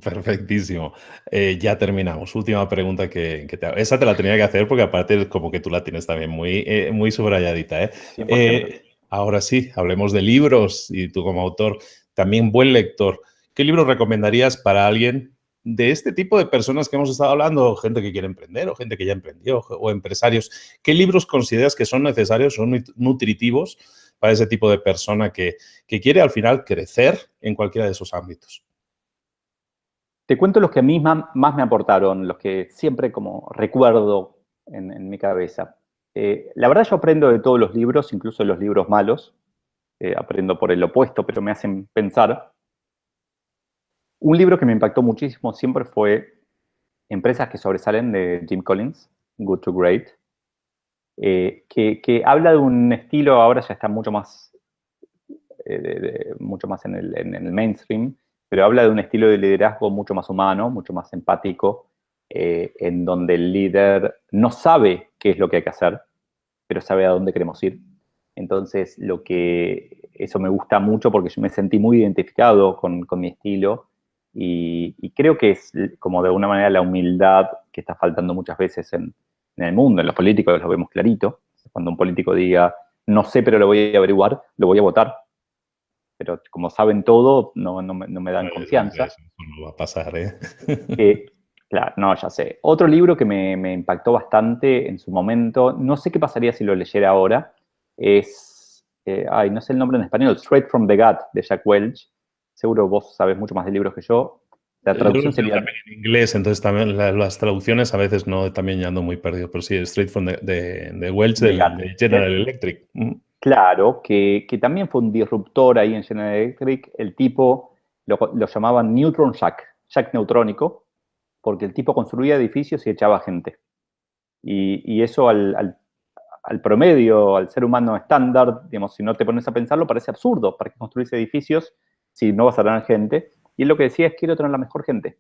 Perfectísimo. Ya terminamos. Última pregunta que te hago. Esa te la tenía que hacer porque aparte como que tú la tienes también muy subrayadita, ¿eh? 100%. Ahora sí, hablemos de libros y tú como autor, también buen lector. ¿Qué libro recomendarías para alguien de este tipo de personas que hemos estado hablando? Gente que quiere emprender o gente que ya emprendió o empresarios. ¿Qué libros consideras que son necesarios, son nutritivos para ese tipo de persona que quiere al final crecer en cualquiera de esos ámbitos? Te cuento los que a mí más me aportaron, los que siempre como recuerdo en mi cabeza. La verdad yo aprendo de todos los libros, incluso de los libros malos. Aprendo por el opuesto, pero me hacen pensar. Un libro que me impactó muchísimo siempre fue Empresas que sobresalen de Jim Collins, Good to Great, que habla de un estilo, ahora ya está mucho más en el mainstream, pero habla de un estilo de liderazgo mucho más humano, mucho más empático, en donde el líder no sabe qué es lo que hay que hacer, pero sabe a dónde queremos ir. Entonces, eso me gusta mucho porque yo me sentí muy identificado con mi estilo y creo que es como de alguna manera la humildad que está faltando muchas veces en el mundo, en los políticos lo vemos clarito. Cuando un político diga, no sé, pero lo voy a averiguar, lo voy a votar, pero como saben todo, no me dan confianza. Eso no va a pasar, ¿eh? Claro, no, ya sé. Otro libro que me impactó bastante en su momento, no sé qué pasaría si lo leyera ahora, es, no sé el nombre en español, Straight from the Gut, de Jack Welch. Seguro vos sabés mucho más de libros que yo. La Yo lo traducción leo sería, también en inglés, entonces también las traducciones a veces no, también ya ando muy perdido, pero sí, Straight from de Welch, The Gut. de General Electric. Claro, que también fue un disruptor ahí en General Electric. El tipo lo llamaban Neutron Jack, Jack neutrónico, porque el tipo construía edificios y echaba gente. Y eso al promedio, al ser humano estándar, digamos, si no te pones a pensarlo, parece absurdo. ¿Para qué construís edificios si no vas a tener gente? Y él lo que decía es, quiero tener la mejor gente.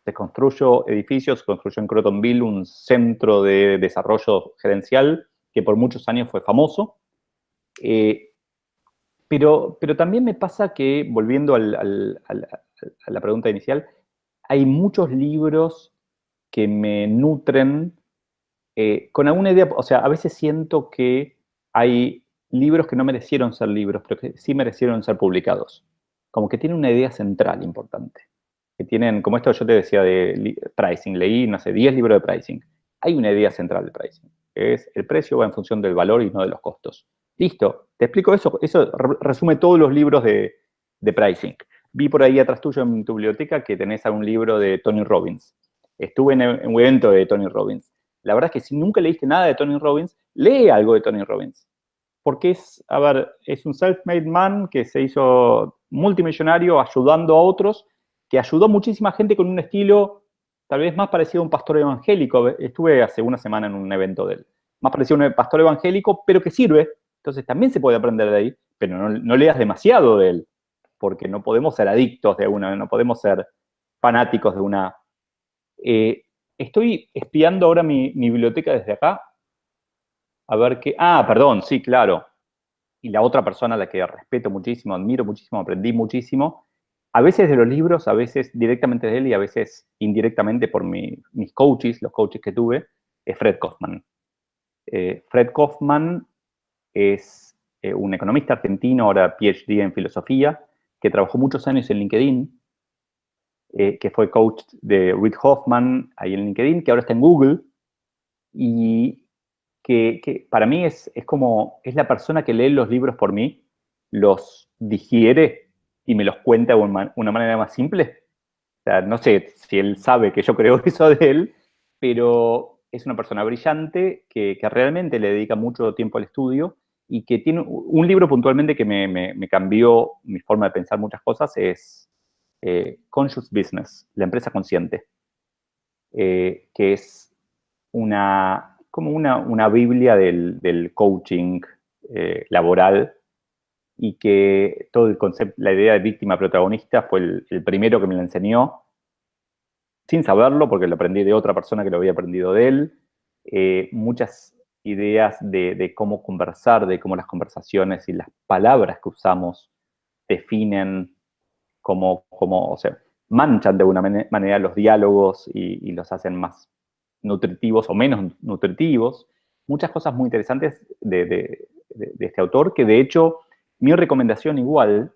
Se construyó edificios, se construyó en Crotonville un centro de desarrollo gerencial que por muchos años fue famoso. Eh, pero también me pasa que, volviendo a la pregunta inicial, hay muchos libros que me nutren con alguna idea, o sea, a veces siento que hay libros que no merecieron ser libros, pero que sí merecieron ser publicados. Como que tienen una idea central importante. Que tienen, como esto yo te decía de pricing, leí, no sé, 10 libros de pricing. Hay una idea central de pricing, que es el precio va en función del valor y no de los costos. Listo, te explico eso. Eso resume todos los libros de pricing. Vi por ahí atrás tuyo en tu biblioteca que tenés algún libro de Tony Robbins. Estuve en un evento de Tony Robbins. La verdad es que si nunca leíste nada de Tony Robbins, lee algo de Tony Robbins. Porque es un self-made man que se hizo multimillonario ayudando a otros, que ayudó a muchísima gente con un estilo tal vez más parecido a un pastor evangélico. Estuve hace una semana en un evento de él. Más parecido a un pastor evangélico, pero que sirve. Entonces también se puede aprender de ahí, pero no leas demasiado de él, porque no podemos ser adictos de una, no podemos ser fanáticos de una. Estoy espiando ahora mi biblioteca desde acá, a ver qué. Ah, perdón, sí, claro. y la otra persona a la que respeto muchísimo, admiro muchísimo, aprendí muchísimo, a veces de los libros, a veces directamente de él y a veces indirectamente por mis coaches, los coaches que tuve, es Fred Kaufman. Fred Kaufman es un economista argentino, ahora PhD en filosofía, que trabajó muchos años en LinkedIn, que fue coach de Reid Hoffman ahí en LinkedIn, que ahora está en Google, y que para mí es la persona que lee los libros por mí, los digiere y me los cuenta de una manera más simple. O sea, no sé si él sabe que yo creo eso de él, pero es una persona brillante que realmente le dedica mucho tiempo al estudio y que tiene un libro puntualmente que me cambió mi forma de pensar muchas cosas, es Conscious Business, la empresa consciente, que es como una biblia del coaching laboral y que todo el concepto, la idea de víctima protagonista fue el primero que me la enseñó, sin saberlo, porque lo aprendí de otra persona que lo había aprendido de él. Muchas ideas de cómo conversar, de cómo las conversaciones y las palabras que usamos definen o sea, manchan de alguna manera los diálogos y los hacen más nutritivos o menos nutritivos. Muchas cosas muy interesantes de este autor, que de hecho mi recomendación igual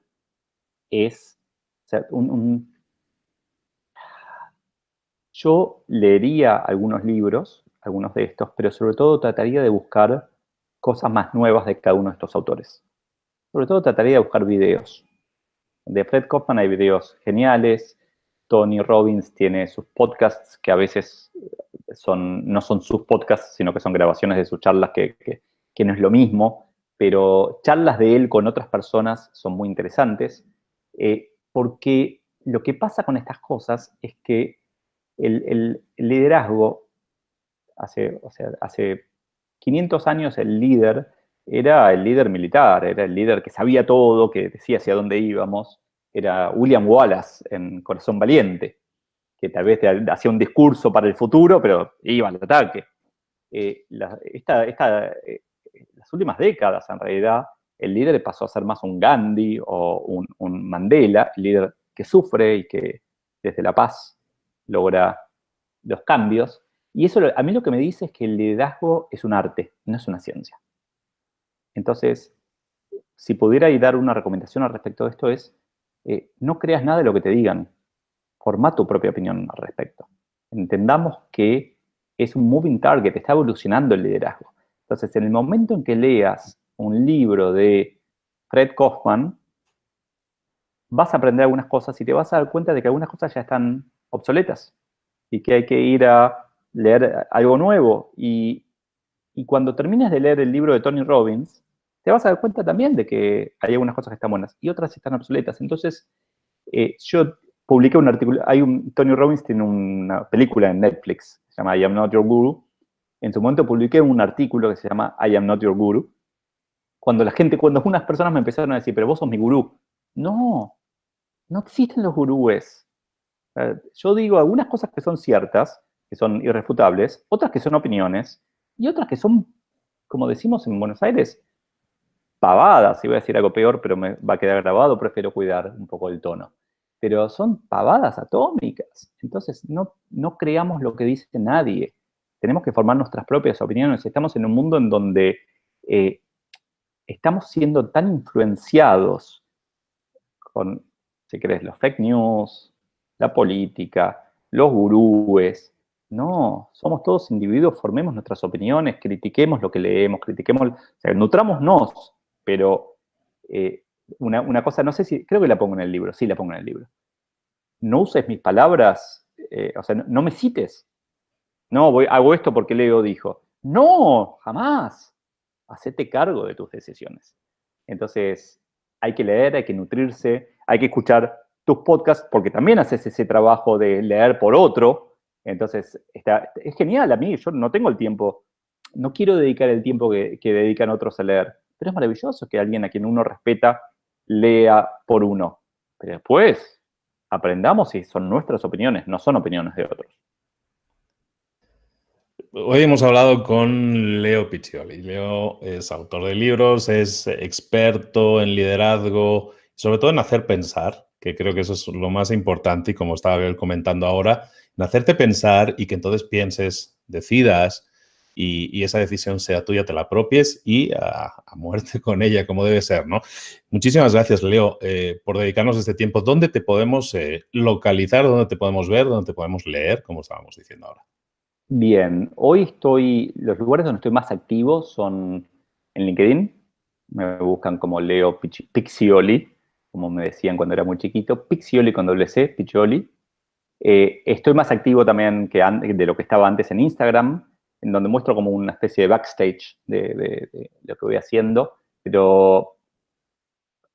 es, o sea, yo leería algunos libros, algunos de estos, pero sobre todo trataría de buscar cosas más nuevas de cada uno de estos autores. Sobre todo trataría de buscar videos. De Fred Kaufman hay videos geniales. Tony Robbins tiene sus podcasts que a veces no son sus podcasts, sino que son grabaciones de sus charlas que no es lo mismo, pero charlas de él con otras personas son muy interesantes, porque lo que pasa con estas cosas es que el liderazgo, hace 500 años el líder era el líder militar, era el líder que sabía todo, que decía hacia dónde íbamos, era William Wallace en Corazón Valiente, que tal vez hacía un discurso para el futuro, pero iba al ataque. Las últimas décadas, en realidad, el líder pasó a ser más un Gandhi o un Mandela, el líder que sufre y que desde la paz logra los cambios. Y eso a mí lo que me dice es que el liderazgo es un arte, no es una ciencia. Entonces, si pudiera dar una recomendación al respecto de esto es, no creas nada de lo que te digan, forma tu propia opinión al respecto. Entendamos que es un moving target, está evolucionando el liderazgo. Entonces, en el momento en que leas un libro de Fred Kaufman, vas a aprender algunas cosas y te vas a dar cuenta de que algunas cosas ya están obsoletas y que hay que ir a leer algo nuevo. Y cuando termines de leer el libro de Tony Robbins, te vas a dar cuenta también de que hay algunas cosas que están buenas y otras están obsoletas. Entonces, yo publiqué un artículo, Tony Robbins tiene una película en Netflix, se llama I Am Not Your Guru. En su momento publiqué un artículo que se llama I Am Not Your Guru. Cuando unas personas me empezaron a decir, pero vos sos mi gurú. No, no existen los gurúes. Yo digo algunas cosas que son ciertas, que son irrefutables, otras que son opiniones, y otras que son, como decimos en Buenos Aires, pavadas. Iba a decir algo peor, pero me va a quedar grabado, prefiero cuidar un poco el tono. Pero son pavadas atómicas. Entonces, no creamos lo que dice nadie. Tenemos que formar nuestras propias opiniones. Estamos en un mundo en donde estamos siendo tan influenciados con, si querés, los fake news, la política, los gurúes. No, somos todos individuos, formemos nuestras opiniones, critiquemos lo que leemos, o sea, nutrámonos, pero una cosa, no sé si, creo que la pongo en el libro, sí la pongo en el libro. No uses mis palabras, o sea, no me cites. No, hago esto porque Leo dijo. No, jamás. Hacete cargo de tus decisiones. Entonces, hay que leer, hay que nutrirse, hay que escuchar tus podcasts porque también haces ese trabajo de leer por otro. Entonces, es genial a mí, yo no tengo el tiempo, no quiero dedicar el tiempo que dedican otros a leer, pero es maravilloso que alguien a quien uno respeta lea por uno. Pero después, aprendamos si son nuestras opiniones, no son opiniones de otros. Hoy hemos hablado con Leo Piccioli. Leo es autor de libros, es experto en liderazgo, sobre todo en hacer pensar, que creo que eso es lo más importante y como estaba él comentando ahora, en hacerte pensar y que entonces pienses, decidas y esa decisión sea tuya, te la apropies y a muerte con ella, como debe ser, ¿no? Muchísimas gracias, Leo, por dedicarnos este tiempo. ¿Dónde te podemos localizar? ¿Dónde te podemos ver? ¿Dónde te podemos leer? Como estábamos diciendo ahora. Bien, los lugares donde estoy más activo son en LinkedIn, me buscan como Leo Piccioli, como me decían cuando era muy chiquito, Piccioli con doble C, Piccioli. Estoy más activo también de lo que estaba antes en Instagram, en donde muestro como una especie de backstage de lo que voy haciendo, pero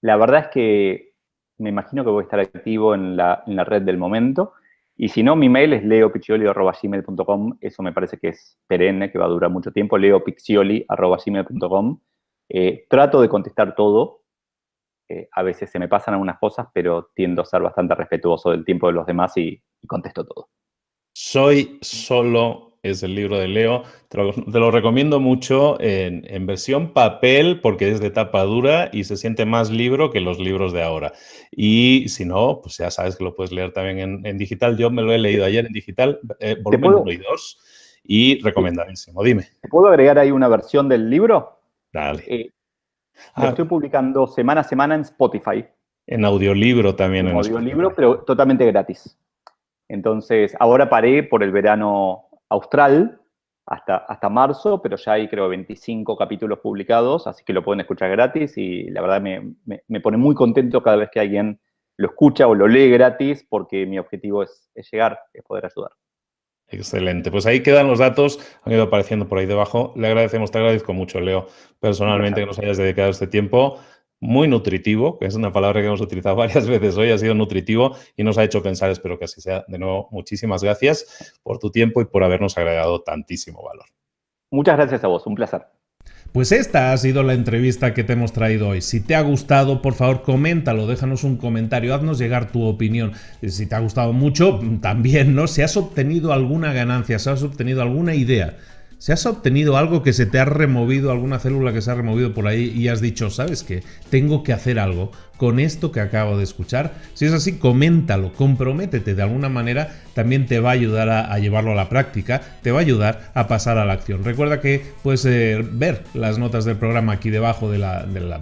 la verdad es que me imagino que voy a estar activo en la red del momento. Y si no, mi mail es leopiccioli@gmail.com. Eso me parece que es perenne, que va a durar mucho tiempo, leopiccioli@gmail.com. Trato de contestar todo. A veces se me pasan algunas cosas, pero tiendo a ser bastante respetuoso del tiempo de los demás y contesto todo. Soy solo es el libro de Leo. Te lo recomiendo mucho en versión papel porque es de tapa dura y se siente más libro que los libros de ahora. Y si no, pues ya sabes que lo puedes leer también en digital. Yo me lo he leído ayer en digital, ¿Te volumen puedo, 1 y 2, y recomendadísimo. Dime. te puedo agregar ahí una versión del libro? Dale. Eh, lo Ah, estoy publicando semana a semana en Spotify, en audiolibro también en como Spotify. audiolibro, pero totalmente gratis. Entonces, ahora paré por el verano austral hasta marzo, pero ya hay creo 25 capítulos publicados, así que lo pueden escuchar gratis y la verdad me pone muy contento cada vez que alguien lo escucha o lo lee gratis porque mi objetivo es llegar, es poder ayudar. Excelente. Pues ahí quedan los datos, han ido apareciendo por ahí debajo. Le agradecemos, te agradezco mucho, Leo, Un personalmente placer. que nos hayas dedicado este tiempo. Muy nutritivo, que es una palabra que hemos utilizado varias veces hoy, ha sido nutritivo y nos ha hecho pensar, espero que así sea. De nuevo, muchísimas gracias por tu tiempo y por habernos agregado tantísimo valor. Muchas gracias a vos, un placer. Pues esta ha sido la entrevista que te hemos traído hoy. Si te ha gustado, por favor, coméntalo, déjanos un comentario, haznos llegar tu opinión. Si te ha gustado mucho, también, ¿no? Si has obtenido alguna ganancia, si has obtenido alguna idea, si has obtenido algo que se te ha removido, alguna célula que se ha removido por ahí y has dicho, ¿sabes qué? Tengo que hacer algo con esto que acabo de escuchar. Si es así, coméntalo, comprométete de alguna manera, también te va a ayudar a llevarlo a la práctica, te va a ayudar a pasar a la acción. Recuerda que puedes ver las notas del programa aquí debajo del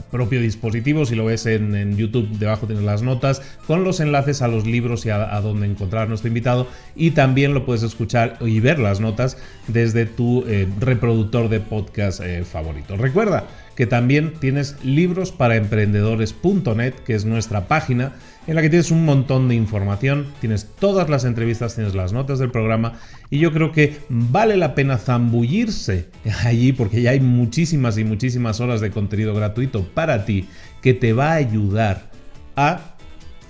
propio dispositivo. Si lo ves en YouTube, debajo tienes las notas con los enlaces a los libros y a dónde encontrar a nuestro invitado, y también lo puedes escuchar y ver las notas desde tu reproductor de podcast favorito. Recuerda que también tienes librosparaemprendedores.net, que es nuestra página en la que tienes un montón de información, tienes todas las entrevistas, tienes las notas del programa, y yo creo que vale la pena zambullirse allí porque ya hay muchísimas y muchísimas horas de contenido gratuito para ti que te va a ayudar a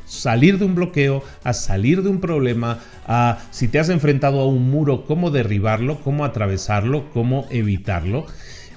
salir de un bloqueo, a salir de un problema, a si te has enfrentado a un muro, cómo derribarlo, cómo atravesarlo, cómo evitarlo.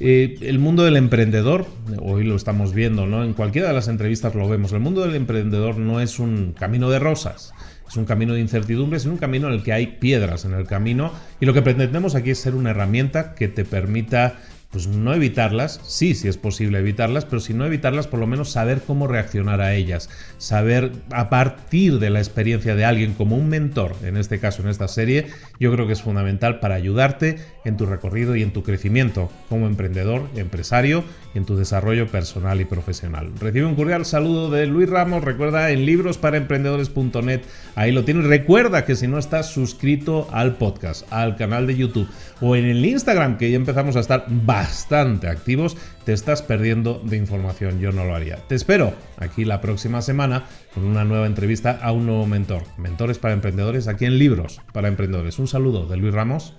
El mundo del emprendedor, hoy lo estamos viendo, ¿no? En cualquiera de las entrevistas lo vemos, el mundo del emprendedor no es un camino de rosas, es un camino de incertidumbres, es un camino en el que hay piedras en el camino, y lo que pretendemos aquí es ser una herramienta que te permita, pues no evitarlas, sí es posible evitarlas, pero si no evitarlas, por lo menos saber cómo reaccionar a ellas, saber a partir de la experiencia de alguien como un mentor, en este caso en esta serie, yo creo que es fundamental para ayudarte en tu recorrido y en tu crecimiento como emprendedor, empresario y en tu desarrollo personal y profesional. Recibe un cordial saludo de Luis Ramos, recuerda en librosparaemprendedores.net, ahí lo tienes. Recuerda que si no estás suscrito al podcast, al canal de YouTube o en el Instagram, que ya empezamos a estar bastante activos, te estás perdiendo de información, yo no lo haría. Te espero aquí la próxima semana con una nueva entrevista a un nuevo mentor. Mentores para emprendedores aquí en Libros para Emprendedores. Un saludo de Luis Ramos,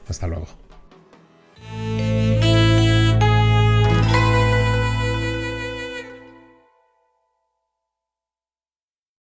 hasta luego.